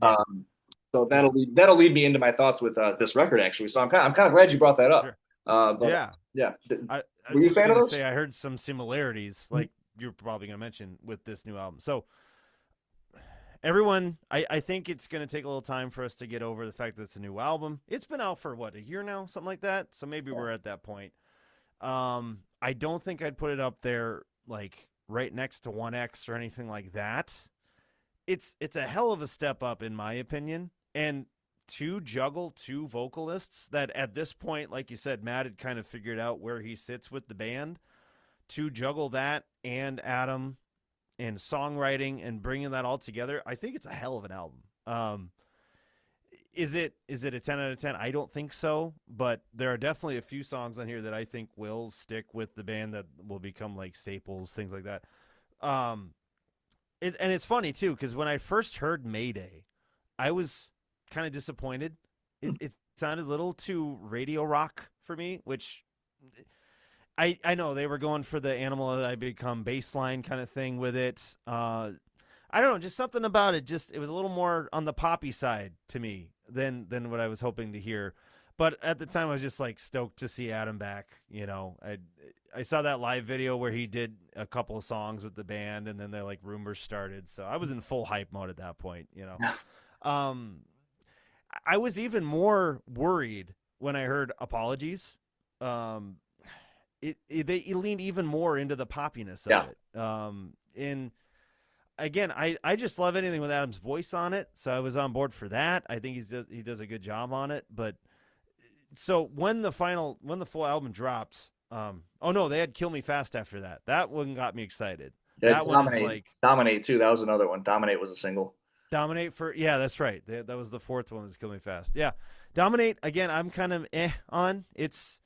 Yeah. Um, so Yeah. that'll lead me into my thoughts with this record actually. So I'm kind of glad you brought that up. Sure. But Yeah. yeah, I were was you a just fan of gonna those? say I heard some similarities, like you're probably gonna mention with this new album. So everyone, I think it's gonna take a little time for us to get over the fact that it's a new album. It's been out for what, a year now, something like that. So maybe we're at that point. I don't think I'd put it up there like right next to 1X or anything like that. It's a hell of a step up in my opinion. And to juggle two vocalists that at this point, like you said, Matt had kind of figured out where he sits with the band. To juggle that and Adam and songwriting and bringing that all together, I think it's a hell of an album. Is it a 10 out of 10? I don't think so, but there are definitely a few songs on here that I think will stick with the band, that will become like staples, things like that. Um, and it's funny too, because when I first heard Mayday, I was kind of disappointed. It sounded a little too radio rock for me, which I know they were going for the Animal That I Become baseline kind of thing with it. I don't know, just something about it. Just it was a little more on the poppy side to me than what I was hoping to hear. But at the time, I was just like stoked to see Adam back. I saw that live video where he did a couple of songs with the band, and then the like rumors started. So I was in full hype mode at that point. Yeah. Um, I was even more worried when I heard Apologies. Um, they leaned even more into the poppiness of Yeah. it. And again, I just love anything with Adam's voice on it, so I was on board for that. I think he does a good job on it. But so when the full album dropped, oh no, they had Kill Me Fast after that. That one got me excited. Yeah, That one is like Dominate too. That was another one. Dominate was a single. Dominate for, yeah, that's right. That was the fourth one, was Kill Me Fast. Yeah, Dominate again. I'm kind of on. It's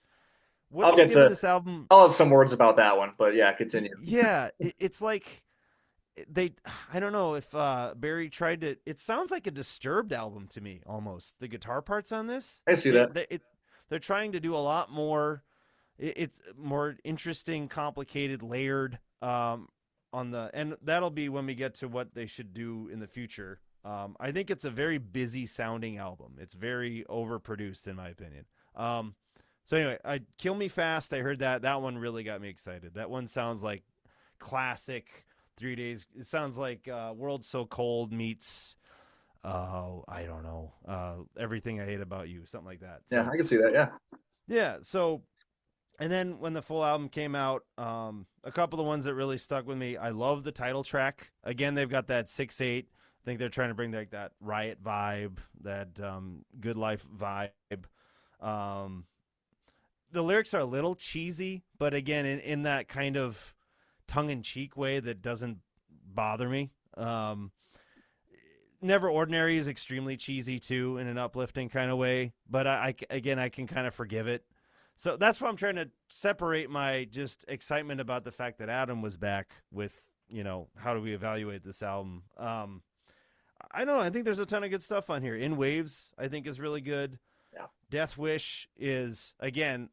what I'll they get did with to this album. I'll have some words about that one, but yeah, continue. Yeah, it's like they. I don't know if Barry tried to. It sounds like a Disturbed album to me almost. The guitar parts on this. I see that. They're trying to do a lot more. It's more interesting, complicated, layered. And that'll be when we get to what they should do in the future. I think it's a very busy sounding album. It's very overproduced in my opinion. So anyway, Kill Me Fast. I heard that one really got me excited. That one sounds like classic 3 days. It sounds like World So Cold meets I don't know, Everything I Hate About You, something like that. Yeah, So I can see that. Yeah. yeah, so and then when the full album came out, a couple of ones that really stuck with me. I love the title track. Again, they've got that 6/8. I think they're trying to bring that Riot vibe, that Good Life vibe. Um, the lyrics are a little cheesy, but again, in that kind of tongue-in-cheek way that doesn't bother me. Never Ordinary is extremely cheesy too, in an uplifting kind of way, but I can kind of forgive it. So that's why I'm trying to separate my just excitement about the fact that Adam was back with, how do we evaluate this album? I don't know. I think there's a ton of good stuff on here. In Waves, I think, is really good. Yeah. Death Wish is, again,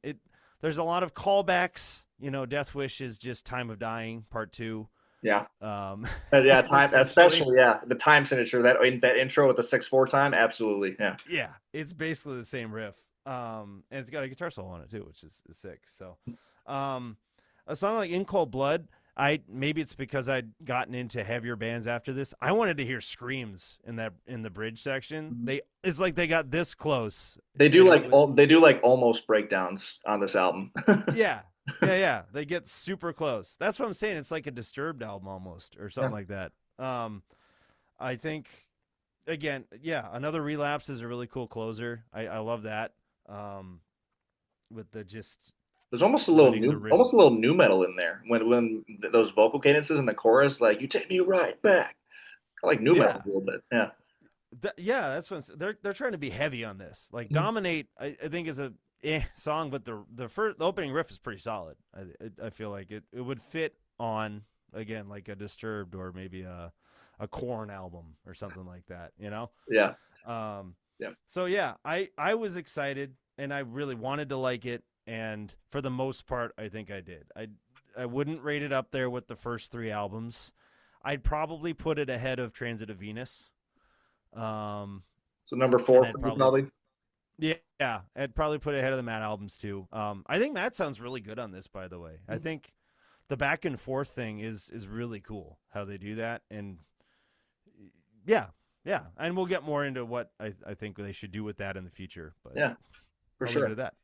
there's a lot of callbacks. Death Wish is just Time of Dying, part 2. Yeah. Um, Yeah, time essentially. especially, yeah, the time signature, that intro with the 6/4 time, absolutely. Yeah. Yeah, it's basically the same riff. And it's got a guitar solo on it too, which is sick. So, a song like In Cold Blood, maybe it's because I'd gotten into heavier bands after this. I wanted to hear screams in the bridge section. It's like they got this close. They do like almost breakdowns on this album. Yeah. Yeah. They get super close. That's what I'm saying. It's like a Disturbed album almost, or something Yeah. like that. I think, again, yeah, Another Relapse is a really cool closer. I love that. With the just There's almost letting the riff. a little new metal in there when those vocal cadences in the chorus, like "You take me right back." I like new metal Yeah. a little bit. Yeah. Yeah, that's when they're trying to be heavy on this. Like Dominate, I think is a song, but the opening riff is pretty solid. I feel like it would fit on, again, like a Disturbed or maybe a a Korn album or something like that, you know? Yeah. Um, Yeah. so yeah, I was excited and I really wanted to like it, and for the most part, I think I did. I wouldn't rate it up there with the first three albums. I'd probably put it ahead of Transit of Venus. Um, So number and four I'd for you probably probably. yeah, I'd probably put it ahead of the Matt albums too. I think Matt sounds really good on this, by the way. I think the back and forth thing is really cool how they do that, and yeah, yeah, and we'll get more into what I think they should do with that in the future, but Yeah, for I'll leave it sure. at that.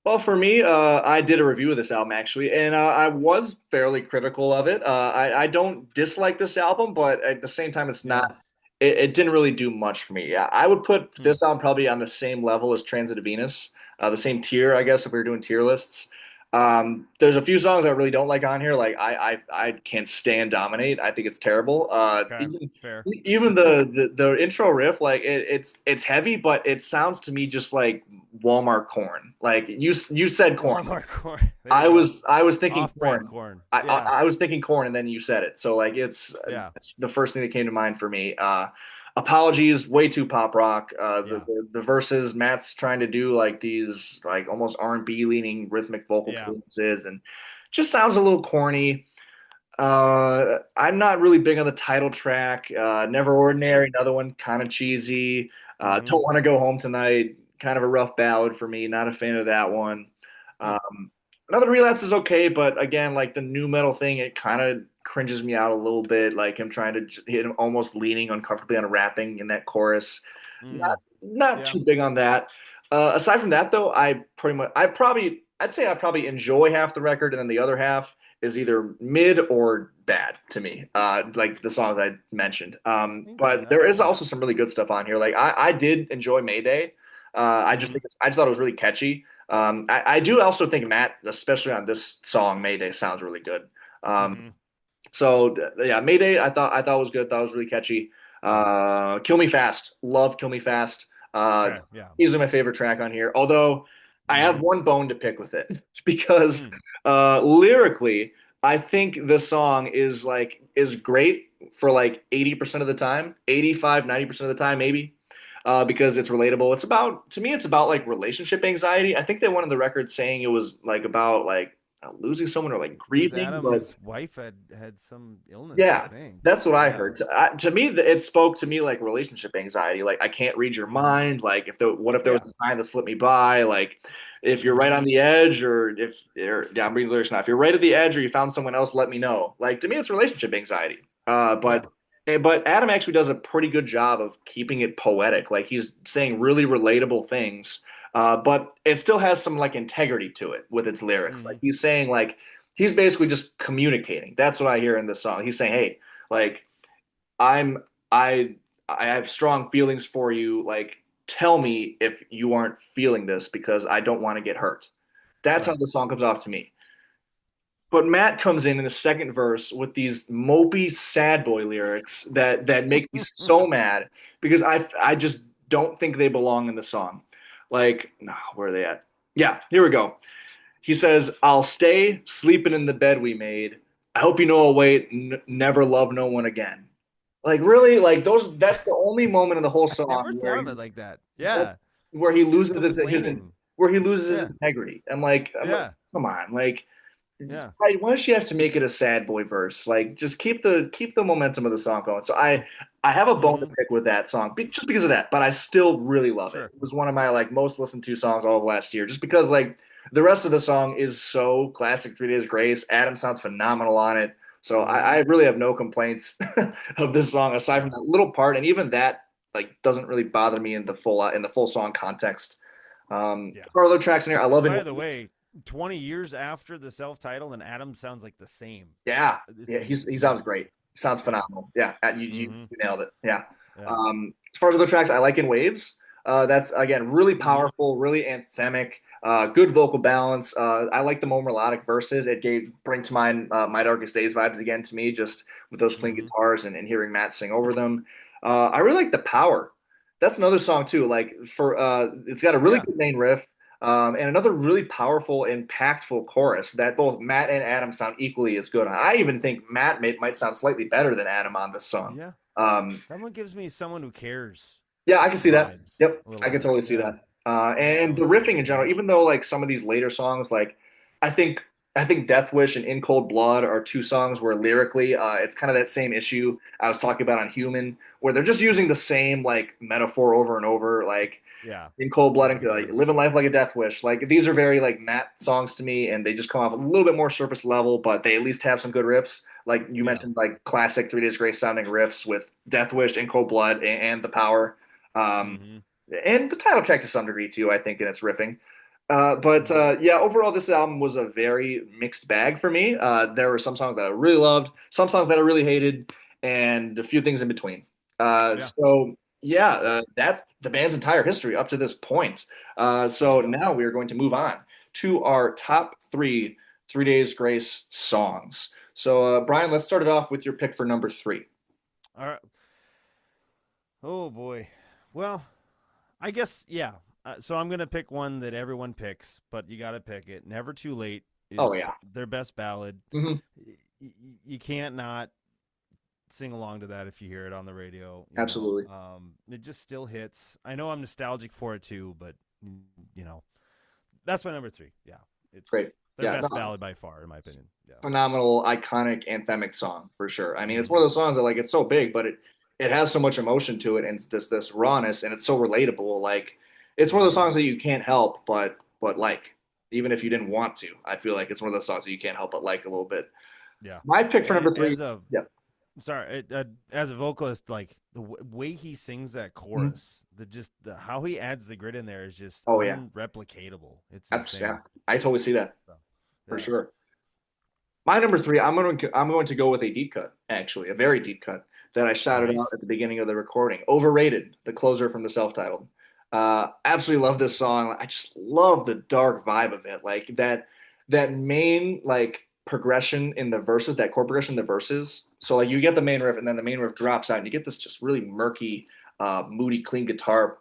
Well, for me, I did a review of this album actually, and I was fairly critical of it. I don't dislike this album, but at the same time, it's not. Yeah. It didn't really do much for me. Yeah, I would put Hmm. this album probably on the same level as Transit of Venus, the same tier, I guess, if we were doing tier lists. There's a few songs I really don't like on here. Like I can't stand Dominate. I think it's terrible. Okay. Fair. Even the intro riff, like it's heavy, but it sounds to me just like Walmart corn. Like you said corn. Walmart corn. There you go. I was thinking Off-brand corn. corn. I, I Yeah. I was thinking corn, and then you said it. So like Yeah. it's the first thing that came to mind for me. Apologies, way too pop rock. Yeah. The verses, Matt's trying to do like these like almost R&B leaning rhythmic vocal Yeah. cadences, and just sounds a little corny. I'm not really big on the title track. Never Hmm. Ordinary, another one, kind of cheesy. Mm-hmm. Don't Want to Go Home Tonight, kind of a rough ballad for me. Not a fan of that one. Hmm. Another Relapse is okay, but again, like the new metal thing, it kind of cringes me out a little bit. Like him trying to hit him almost leaning uncomfortably on rapping in that chorus. Mm. Not Yeah. too big on that. Aside from that, though, I'd say I probably enjoy half the record, and then the other half is either mid or bad to me. Like the songs I mentioned. You can see But that. there is Yeah. also some really good stuff on here. Like I did enjoy Mayday. Mm-hmm. I just thought it was really catchy. I do also think Matt, especially on this song, Mayday sounds really good. Um, Mm-hmm. yeah, Mayday I thought was good. Thought it was really catchy. Yeah. Kill Me Fast, love Kill Me Fast. Uh, Okay. Yeah. Easily my favorite track on here. Although I have Mm-hmm. one bone to pick with it because Mm. lyrically, I think the song is great for like 80% of the time, 85, 90% of the time, maybe. Because it's relatable. It's about to me, it's about like relationship anxiety. I think they wanted the record saying it was like about like losing someone or like Because grieving, but Adam's wife had some illness, I yeah, think. that's what I Yeah. heard. To me, it spoke to me like relationship anxiety. Like I can't read your Mm-hmm. mind. Like what if there was Yeah. a time that slipped me by? Like if you're right Mm-hmm. on the edge, yeah, I'm reading lyrics now. If you're right at the edge, or you found someone else, let me know. Like to me, it's relationship anxiety. Yeah. But Adam actually does a pretty good job of keeping it poetic. Like he's saying really relatable things, but it still has some like integrity to it with its lyrics. Like Mm-hmm. he's saying like he's basically just communicating. That's what I hear in this song. He's saying, "Hey, like I'm I I have strong feelings for you. Like tell me if you aren't feeling this because I don't want to get hurt." That's how Right. the song comes off to me. But Matt comes in the second verse with these mopey sad boy lyrics that make me so mad because I just don't think they belong in the song. Like, no, where are they at? Yeah, here we go. He says, "I'll stay sleeping in the bed we made. I hope you know I'll wait, never love no one again." Like really, like those. That's the only moment in the whole Never song thought of it like that. Yeah. where he Just loses his complaining. where he loses his Yeah. integrity. I'm like, Yeah. come on, like Yeah. why does she have to make it a sad boy verse? Like, just keep the momentum of the song going. So I have a bone to Mm-hmm. pick with that song just because of that, but I still really love it. Sure. It was one of my like most listened to songs all of last year, just because like the rest of the song is so classic. 3 Days Grace. Adam sounds phenomenal on it. So Mm-hmm. I really have no complaints of this song aside from Yeah. that little part, and even that like doesn't really bother me in the full song context. Yeah. There are other tracks in here. I love it. By the way, 20 years after the self-titled, and Adam sounds like the same. Yeah, It's yeah, he it's sounds nuts. great. He sounds Yeah. phenomenal. Yeah, Mm-hmm. you nailed it. Yeah. Yeah. As far as other tracks, I like In Waves. That's again really Mm-hmm. powerful, really anthemic. Good vocal balance. I like the more melodic verses. It gave bring to mind My Darkest Days vibes again to me, just with those clean Mm-hmm. guitars and hearing Matt sing over them. I really like the power. That's another song too. Like for it's got a really Yeah. good main riff. And another really powerful, impactful chorus that both Matt and Adam sound equally as good on. I even think Matt might sound slightly better than Adam on this song. Yeah, Um, that one gives me someone who cares yeah, I can see that. vibes Yep, a little I can bit. totally see Yeah, that. yeah, that And the one's really riffing in good. Yeah, general, even though like some of these later songs, like I think I think Death Wish and In Cold Blood are two songs where lyrically, it's kind of that same issue I was talking about on Human, where they're just using the same like metaphor over and over, like yeah, In Cold Blood and different like words. Living Life Like a Death Wish. Like these are very like Matt songs to me, and they just come off a little bit more surface level, but they at least have some good riffs. Like you Yeah. mentioned, like classic Three Days Grace sounding riffs with Death Wish, In Cold Blood, and The Power. Um, Mm-hmm. and the title track to some degree too, I think, in its riffing. But Mm-hmm. yeah, overall, this album was a very mixed bag for me. There were some songs that I really loved, some songs that I really hated, and a few things in between. Yeah. So yeah, that's the band's entire history up to this point. There you So go. now we are going to move on to our top three Three Days Grace songs. So Brian, let's start it off with your pick for number three. All right. Oh boy. Well, I guess yeah. So I'm gonna pick one that everyone picks, but you got to pick it. Never Too Late Oh is yeah. their best ballad. Hmm. You can't not sing along to that if you hear it on the radio. Absolutely. It just still hits. I know I'm nostalgic for it too, but you know, that's my number three. Yeah, it's Great. their Yeah, best no, ballad by far, in my opinion. Yeah. phenomenal, iconic, anthemic song for sure. I mean, it's one Mm-hmm. of those songs that like it's so big, but it has so much emotion to it and this rawness, and it's so relatable. Like it's one of those Mm-hmm. songs that you can't help but like, even if you didn't want to. I feel like it's one of those songs that you can't help but like a little bit. Yeah. My pick for number three. As a Yeah. sorry, as a vocalist, like the way he sings that Mhm. chorus, how he adds the grit in there is just Oh yeah. unreplicatable. It's That's insane. yeah. I totally see that So, for yeah, sure. My number three, I'm going to go with a deep cut, actually, a very deep cut that I shouted out nice. at the beginning of the recording. Overrated, the closer from the self-titled. Absolutely love this song. I just love the dark vibe of it. Like that main like progression in the verses, that chord progression in the verses. So like you get the main riff and then the main riff drops out and you get this just really murky, moody, clean guitar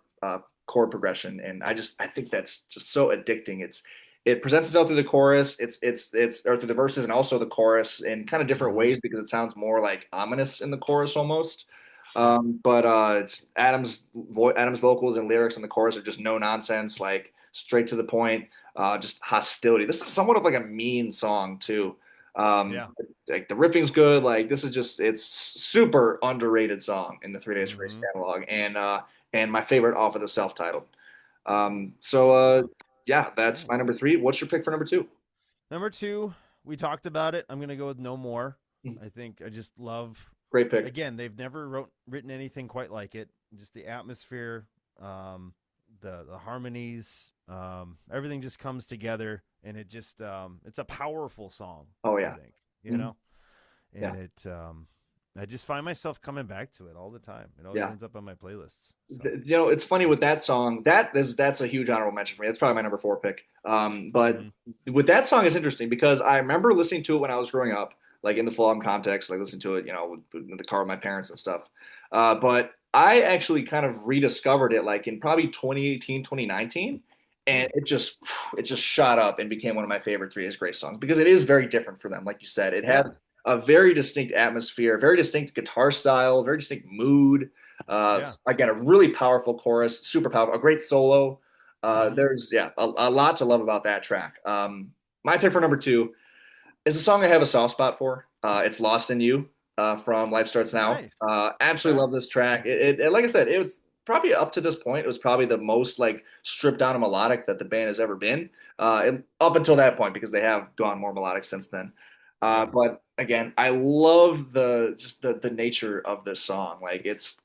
chord progression. And I think that's just so addicting. It presents itself through the chorus, it's or through the verses and also the chorus in kind of different Mm-hmm. ways because it sounds more like ominous in the chorus almost. Yeah. But it's Adam's vocals and lyrics in the chorus are just no nonsense, like straight to the point, just hostility. This is somewhat of like a mean song too. Um, Yeah. like the riffing's good. Like this is just it's super underrated song in the Three Days Grace Mm-hmm. catalog, and my favorite off of the self-titled. So Yeah. yeah, that's my Nice. number three. What's your pick for number two? Number two, we talked about it. I'm gonna go with No More. Mhm. I think I just love. Great pick. Again, they've never written anything quite like it. Just the atmosphere, um, the harmonies, everything just comes together, and it's a powerful song. Oh I yeah. think Mhm. and Yeah. I just find myself coming back to it all the time. It always Yeah. ends up on my playlists. So It's funny with that song. That's a huge honorable mention for me. That's probably my number four pick. But mm-hmm. with that song, it's interesting because I remember listening to it when I was growing up, like in the full album context, like listening to it, in the car with my parents and stuff. But I actually kind of rediscovered it like in probably 2018, 2019, and Cool. it just shot up and became one of my favorite Three Days Grace songs because it is very different for them. Like you said, it has Yeah, a very distinct atmosphere, very distinct guitar style, very distinct mood. yeah. Again, a really powerful chorus, super powerful, a great solo. Mm-hmm. There's yeah, a lot to love about that track. My pick for number two is a song I have a soft spot for. It's "Lost in You" from Life Starts Now. Nice. Absolutely Okay. love this track. Like I said, it was probably up to this point. It was probably the most like stripped down and melodic that the band has ever been. Up until that point, because they have gone more melodic since then. Yeah. But again, I love the nature of this song. Like it's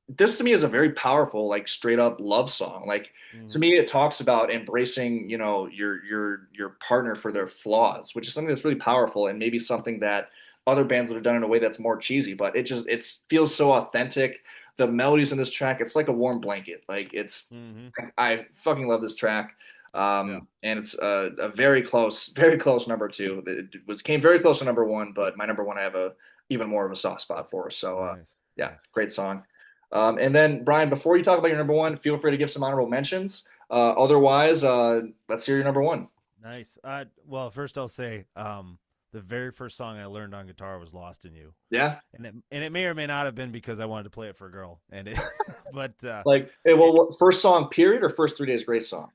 this to me is a very powerful, like straight up love song. Like to Mm-hmm. me, it talks about embracing, your partner for their flaws, which is something that's really powerful and maybe something that other bands would have done in a way that's more cheesy. But it feels so authentic. The melodies in this track, it's like a warm blanket. Like Mm-hmm. I fucking love this track. Yeah. And it's a very close number two. Came very close to number one, but my number one I have a even more of a soft spot for. So Nice. yeah, Nice. great song. And then Brian, before you talk about your number one, feel free to give some honorable mentions. Otherwise, let's hear your number one. Nice. Well, first I'll say, the very first song I learned on guitar was "Lost in You," Yeah. and it may or may not have been because I wanted to play it for a girl, and it, but Like, hey, well, it, first song period or first 3 days grace song?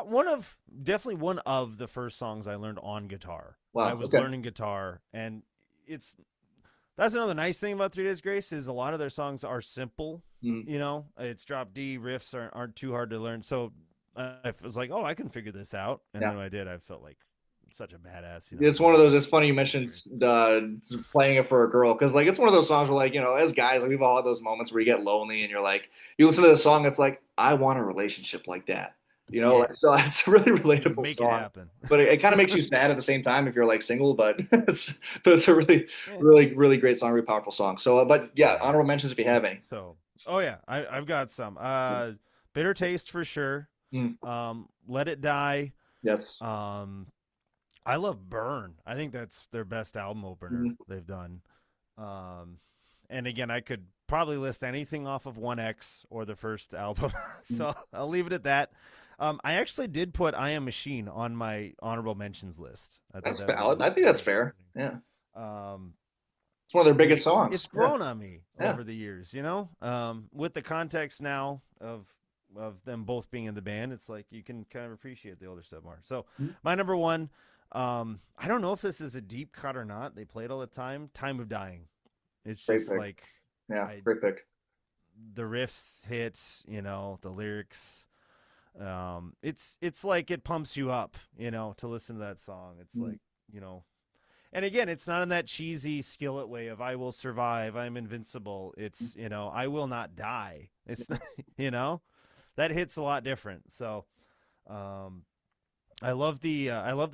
one of definitely one of the first songs I learned on guitar. I Wow. was Okay. learning guitar, and it's that's another nice thing about 3 Days Grace is a lot of their songs are simple. Mm. You know, it's drop D riffs aren't too hard to learn. So I was like, oh, I can figure this out. And Yeah. then when I did, I felt like such a badass. You know, It's one of doing those. it. It's funny you It was mentioned great. playing it for a girl because like it's one of those songs where like as guys like we've all had those moments where you get lonely and you're like you listen to the song it's like I want a relationship like that like, Yeah, so it's a really you relatable make it song happen. but it kind of makes you sad at the same time if you're like single but it's a really Yeah. really great song really powerful song so but yeah Yeah. honorable mentions if you have any. So, oh yeah, I've got some. Bitter taste for sure. Mm, Let it die. yes. Um, I love Burn. I think that's their best album opener Mm, they've done. Um, and again, I could probably list anything off of 1X or the first album, mm. so I'll leave it at that. I actually did put I Am Machine on my honorable mentions list. I thought That's that was valid. I think a that's good fair. opening. Yeah, Um, it's one of their biggest it's songs. Yeah, grown on me yeah. over the years, you know. With the context now of them both being in the band, it's like you can kind of appreciate the older stuff more. So Mm, my number one, I don't know if this is a deep cut or not. They play it all the time. Time of Dying. It's great just pick. like Yeah, I great pick. the riffs hits, you know, the lyrics. It's like it pumps you up, you know, to listen to that song. It's Mm. like, you know, and again, it's not in that cheesy skillet way of I will survive, I'm invincible. It's, you know, I will not die. It's not, you know, that hits a lot different. So, um, I love the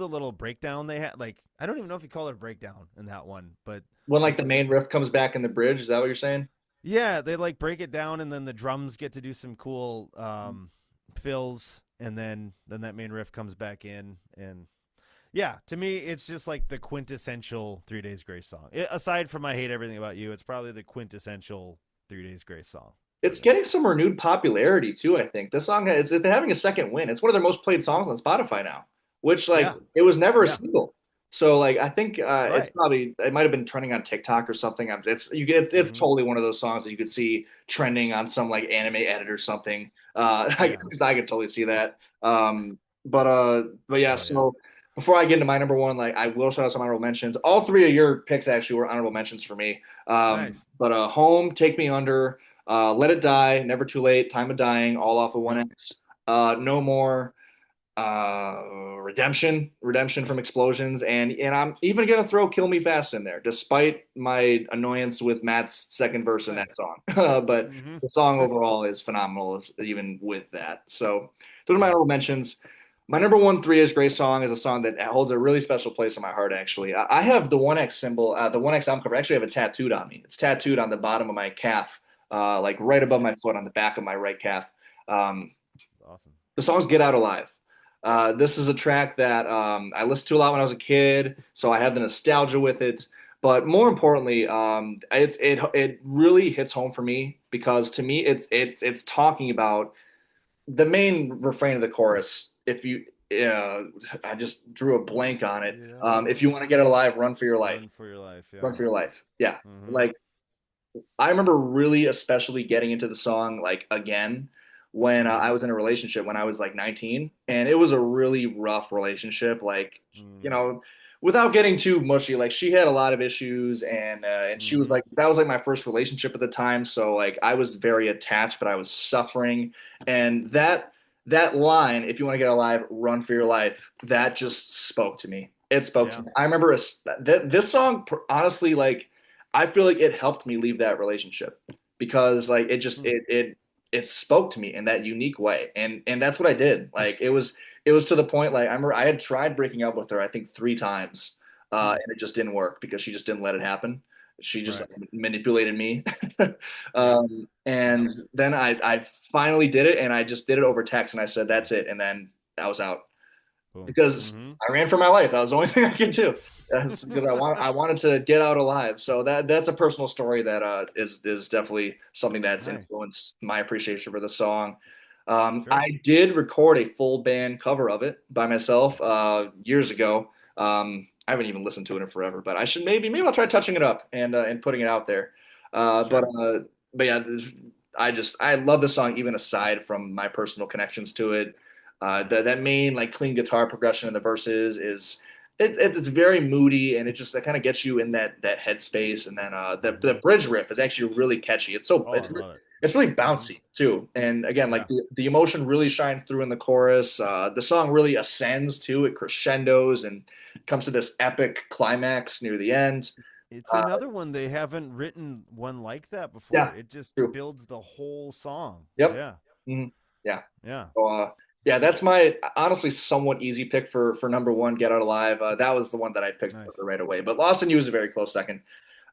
little breakdown they had. Like I don't even know if you call it a breakdown in that one, but When like like the main riff comes back in the bridge, is that what you're saying? yeah, they like break it down and then the drums get to do some cool fills and then that main riff comes back in and yeah, to me, it's just like the quintessential 3 Days Grace song. Aside from I Hate Everything About You, it's probably the quintessential 3 Days Grace song for It's them. getting some renewed popularity too, I think. This song it's been having a second win. It's one of their most played songs on Spotify now, which like Yeah, it was never a yeah, single. So like I think it's right. probably it might have been trending on TikTok or something. It's Mm-hmm. totally one of those songs that you could see trending on some like anime edit or something. Yeah. I could totally see that. But yeah, Oh yeah. so before I get into my number one, like I will shout out some honorable mentions. All three of your picks actually were honorable mentions for me. Nice. But Home, Take Me Under, Let It Die, Never Too Late, Time of Dying, all off of Yep. 1X. No More, Redemption from Explosions, and I'm even gonna throw Kill Me Fast in there, despite my annoyance with Matt's second verse in that Nice. song. But Mm-hmm. the song overall is phenomenal, even with that. So those are my Yeah. honorable mentions. My number one three is Great Song is a song that holds a really special place in my heart. Actually, I have the 1X symbol, the 1X album cover. I actually have it tattooed on me. It's tattooed on the bottom of my calf, like right above my foot on the back of my right calf. Um, That's awesome. the song's Get Out Alive. This is a track that I listened to a lot when I was a kid, so I have the nostalgia with it. But more importantly, it really hits home for me because to me it's talking about the main refrain of the chorus. If you, I just drew a blank on it. Get out If you want to get alive. out alive, run for your life. Run for your life. Run Yeah. for your life. Yeah, Mm-hmm. like I remember really especially getting into the song like again when I Mm-hmm. was in a relationship when I was like 19 and it was a really rough relationship like you Mm. know without getting too mushy like she had a lot of issues and she was Mm-hmm. like that was like my first relationship at the time so like I was very attached but I was suffering and that line if you want to get alive run for your life that just spoke to me it spoke to Yeah. me I remember this song honestly like I feel like it helped me leave that relationship because like it just Hmm. it spoke to me in that unique way and that's what I did like it was to the point like I remember I had tried breaking up with her I think 3 times Hmm. and it just didn't work because she just didn't let it happen she just Right. like, manipulated me Yep. and Yep. then I finally did it and I just did it over text and I said that's it and then I was out Boom. because Mm-hmm. I ran for my life. That was the only thing I could do. That's because I wanted to get out alive. So that's a personal story that is definitely something that's Nice. influenced my appreciation for the song. Sure. I did record a full band cover of it by myself years ago. I haven't even listened to it in forever, but I should maybe I'll try touching it up and putting it out there. Uh, but Sure. uh, but yeah, I love the song even aside from my personal connections to it. That main like clean guitar progression in the verses is it's very moody and it kind of gets you in that headspace. And then the Hmm. bridge riff is actually really catchy. Oh, I love it. It's really Hmm. bouncy too. And again, like Yeah. the emotion really shines through in the chorus. The song really ascends too. It crescendos and comes to this epic climax near the end. It's Uh, another one they haven't written one like that before. yeah, It just true. builds the whole song. Yep. Yeah. Mhm. Yeah. Yeah. So, yeah, that's my honestly somewhat easy pick for number one, Get Out Alive. That was the one that I picked Nice. right away. But Lost in You is a very close second.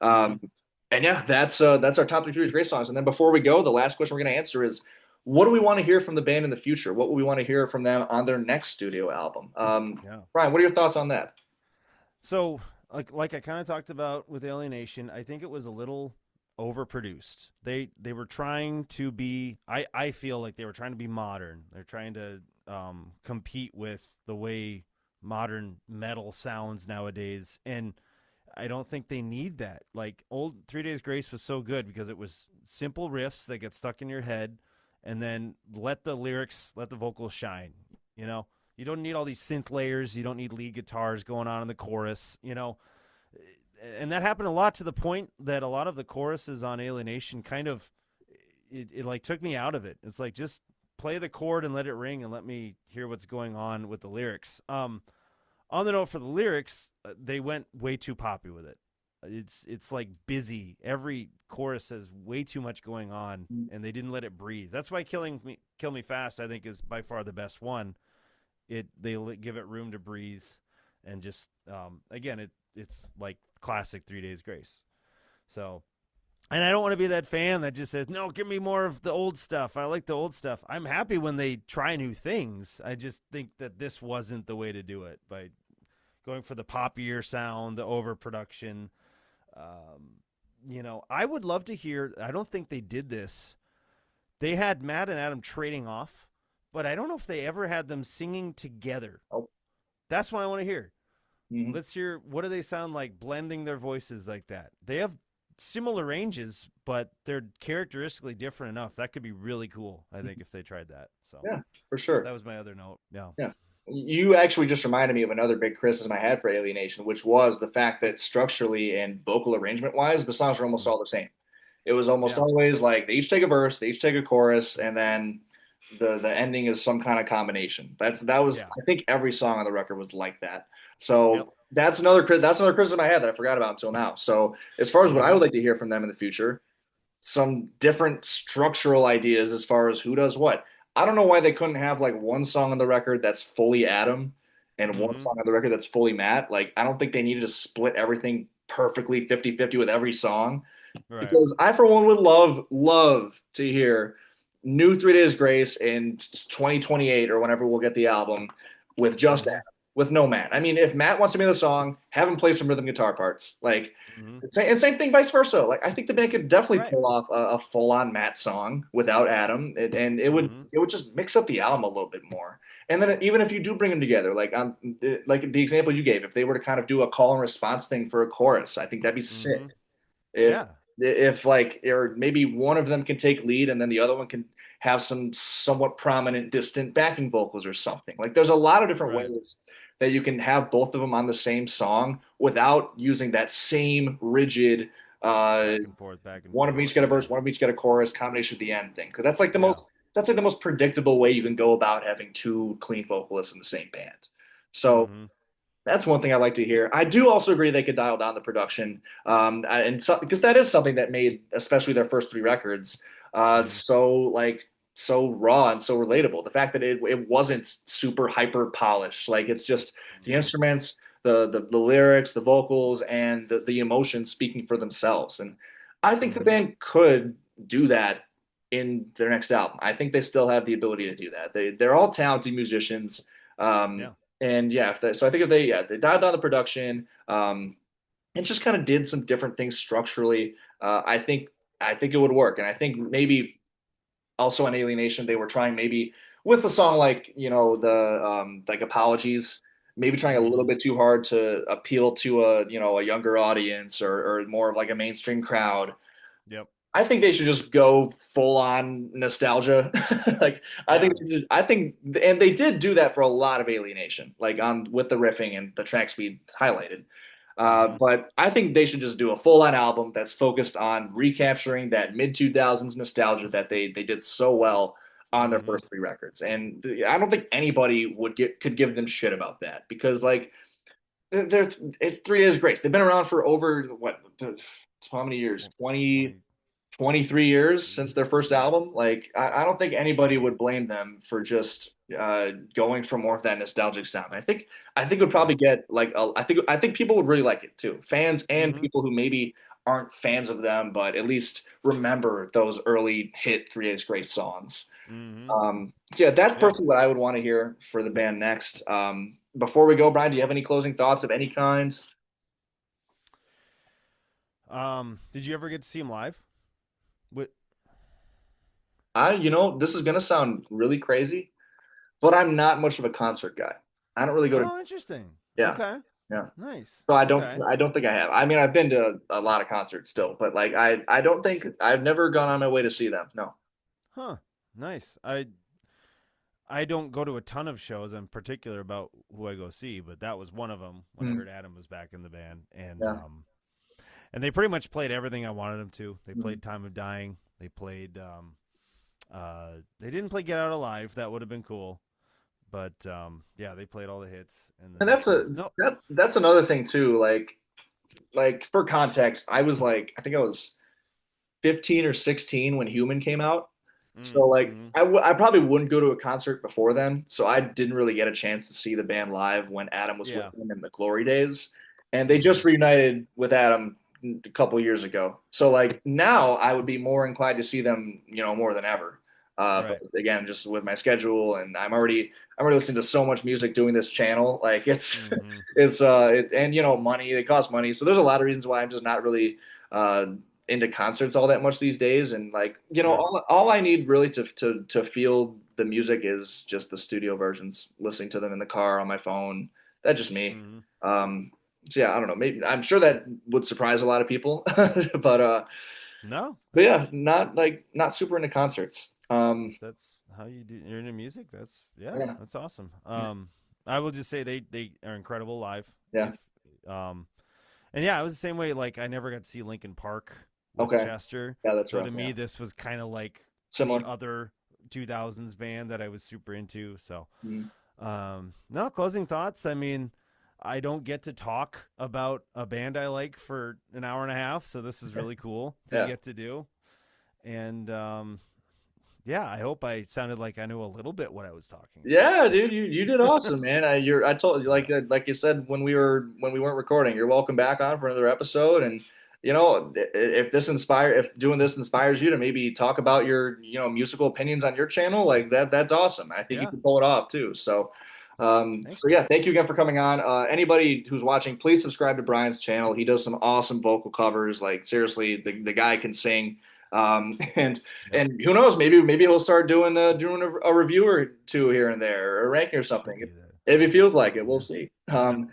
Hmm. Um, and yeah, that's our top three Furious Great songs. And then before we go, the last question we're going to answer is, what do we want to hear from the band in the future? What would we want to hear from them on their next studio album? Yeah. Brian, what are your thoughts on that? So, like I kind of talked about with Alienation, I think it was a little overproduced. They were trying to be. I feel like they were trying to be modern. They're trying to compete with the way modern metal sounds nowadays, and I don't think they need that. Like old 3 Days Grace was so good because it was simple riffs that get stuck in your head, and then let the lyrics, let the vocals shine. You know, you don't need all these synth layers. You don't need lead guitars going on in the chorus. And that happened a lot to the point that a lot of the choruses on Alienation kind of it like took me out of it. It's like just play the chord and let it ring and let me hear what's going on with the lyrics. On the note for the lyrics, they went way too poppy with it. It's like busy. Every chorus has way too much going on, and they didn't let it breathe. That's why Kill Me Fast, I think, is by far the best one. They give it room to breathe, and just again, it's like classic 3 Days Grace. So, and I don't want to be that fan that just says, no, give me more of the old stuff. I like the old stuff. I'm happy when they try new things. I just think that this wasn't the way to do it by going for the poppier sound, the overproduction. I would love to hear. I don't think they did this. They had Matt and Adam trading off, but I don't know if they ever had them singing together. Oh, That's what I want to hear. mhm. Let's hear what do they sound like blending their voices like that. They have similar ranges, but they're characteristically different enough. That could be really cool, I think, if they tried that. So Yeah, for sure. that was my other note. Yeah. Yeah. You actually just reminded me of another big criticism I had for Alienation, which was the fact that structurally and vocal arrangement wise, the songs are almost Mm. all the same. It was almost Yeah. always like they each take a verse, they each take a chorus, and then the ending is some kind of combination. That was Yeah. I think every song on the record was like that. Yep. So that's another criticism I had that I forgot about until now. So as far as what I Mm-hmm. would like to hear from them in the future, some different structural ideas as far as who does what. I don't know why they couldn't have like one song on the record that's fully Adam and one Mm-hmm. song on the record that's fully Matt. Like I don't think they needed to split everything perfectly 50-50 with every song Right. because I for one would love to hear new 3 Days Grace in 2028 or whenever we'll get the album with just Mm-hmm. with no Matt. I mean, if Matt wants to make the song, have him play some rhythm guitar parts. Like, Mm-hmm. and same thing, vice versa. Like, I think the band could definitely Right. pull off a full-on Matt song without Adam, and Mm-hmm. it would just mix up the album a little bit more. And then even if you do bring them together, like the example you gave, if they were to kind of do a call and response thing for a chorus, I think that'd be Mm-hmm. sick. If Yeah. if like or maybe one of them can take lead and then the other one can have some somewhat prominent distant backing vocals or something. Like there's a lot of different Right. ways that you can have both of them on the same song without using that same rigid uh Back and forth, back and one of them forth. each get a Yeah. verse, one of them each get a chorus, combination at the end thing. Because Yeah. that's like the most predictable way you can go about having two clean vocalists in the same band. So Mm-hmm. that's one thing I like to hear. I do also agree they could dial down the production, and so, because that is something that made, especially their first three records, Mm-hmm. so raw and so relatable. The fact that it wasn't super hyper polished, like it's just the Mm-hmm. instruments, the lyrics, the vocals, and the emotions speaking for themselves. And I think the Mm-hmm. band could do that in their next album. I think they still have the ability to do that. They're all talented musicians. Um, Yeah. and yeah, so I think if they dialed down the production, and just kind of did some different things structurally, I think it would work. And I think maybe also on Alienation, they were trying maybe with a song like, the like Apologies, maybe trying a little Mm-hmm. bit too hard to appeal to a younger audience or more of like a mainstream crowd. Yep. I think they should just go full on nostalgia. Like Yeah. I think, and they did do that for a lot of Alienation, like on with the riffing and the track speed highlighted. Mm-hmm. But I think they should just do a full on album that's focused on recapturing that mid 2000s nostalgia that they did so well on their Mm-hmm. first three records. And I don't think anybody could give them shit about that because like they're it's 3 Days Grace. They've been around for over what, how many years? 20, 20. 23 years since their first Yeah. album. Like, I don't think anybody would blame them for just going for more of that nostalgic sound. I think it would probably Yep. get like I think people would really like it too. Fans and Mm-hmm. people who maybe aren't fans of them, but at least remember those early hit 3 Days Grace songs. Mm-hmm. So yeah, that's Yeah. personally what I would want to hear for the band next. Before we go, Brian, do you have any closing thoughts of any kind? Did you ever get to see him live? With This is gonna sound really crazy, but I'm not much of a concert guy. I don't really go to, Oh, interesting. yeah, Okay. yeah. Nice. So I don't Okay. I don't think I have. I mean, I've been to a lot of concerts still, but like I don't think I've never gone on my way to see them. No. Huh. Nice. I don't go to a ton of shows. I'm particular about who I go see, but that was one of them when I Mm, heard Adam was back in the band, yeah. and they pretty much played everything I wanted them to. They Mm. played "Time of Dying." They played. They didn't play "Get Out Alive." That would have been cool, but yeah, they played all the hits and the And new that's stuff. No. that's another thing too. Like for context, I was like I think I was 15 or 16 when Human came out. So like Mm-hmm. I probably wouldn't go to a concert before then. So I didn't really get a chance to see the band live when Adam was with Yeah. them in the glory days. And they Mm-hmm. just reunited with Adam a couple years ago. So like now I would be more inclined to see them, more than ever. But Right. again, just with my schedule and I'm already listening to so much music doing this channel. Like it's Mm-hmm. and money, it costs money. So there's a lot of reasons why I'm just not really uh into concerts all that much these days. And like, Sure. all I need really to feel the music is just the studio versions, listening to them in the car on my phone. That's just me. Mm-hmm. Um, so yeah, I don't know. Maybe I'm sure that would surprise a lot of people, but No, but yeah, that's not super into concerts. if that's how you do you're into music, that's yeah, Yeah, that's awesome. I will just say they are incredible live. yeah, If um and yeah, it was the same way. Like I never got to see Linkin Park with okay, Chester, yeah, that's so rough. to Yeah, me this was kind of like the similar. other 2000s band that I was super into. So Mm. no closing thoughts. I mean, I don't get to talk about a band I like for an hour and a half, so this is really cool to Yeah. get to do. And yeah, I hope I sounded like I knew a little bit what I was talking Yeah, dude, you did about. awesome, man. I told you Yeah. like you said when we weren't recording, you're welcome back on for another episode. And if doing this inspires you to maybe talk about your musical opinions on your channel, like that's awesome. I think you Yeah. can pull it off too. So, Thanks, so yeah, man. thank you again for coming on. Anybody who's watching, please subscribe to Brian's channel. He does some awesome vocal covers. Like seriously, the guy can sing. And Yep. who knows? Maybe he'll start doing a review or two here and there, or a ranking or That something. would be the If he that'd be feels like sick. it, we'll Yeah. see.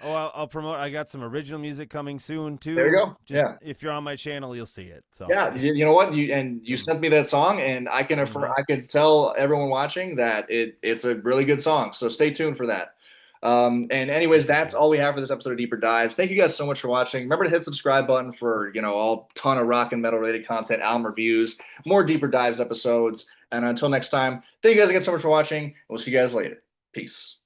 Oh, I'll promote. I got some original music coming soon There you too. go. Just Yeah, if you're on my channel, you'll see it. So, yeah. You know what? You some. sent me that song, and I can affirm. Mm-hmm. I can tell everyone watching that it's a really good song. So stay tuned for that. And anyways, Thank you, that's man. all we have for this episode of Deeper Dives. Thank you guys so much for watching. Remember to hit subscribe button for all ton of rock and metal related content, album reviews, more Deeper Dives episodes. And until next time, thank you guys again so much for watching. And we'll see you guys later. Peace.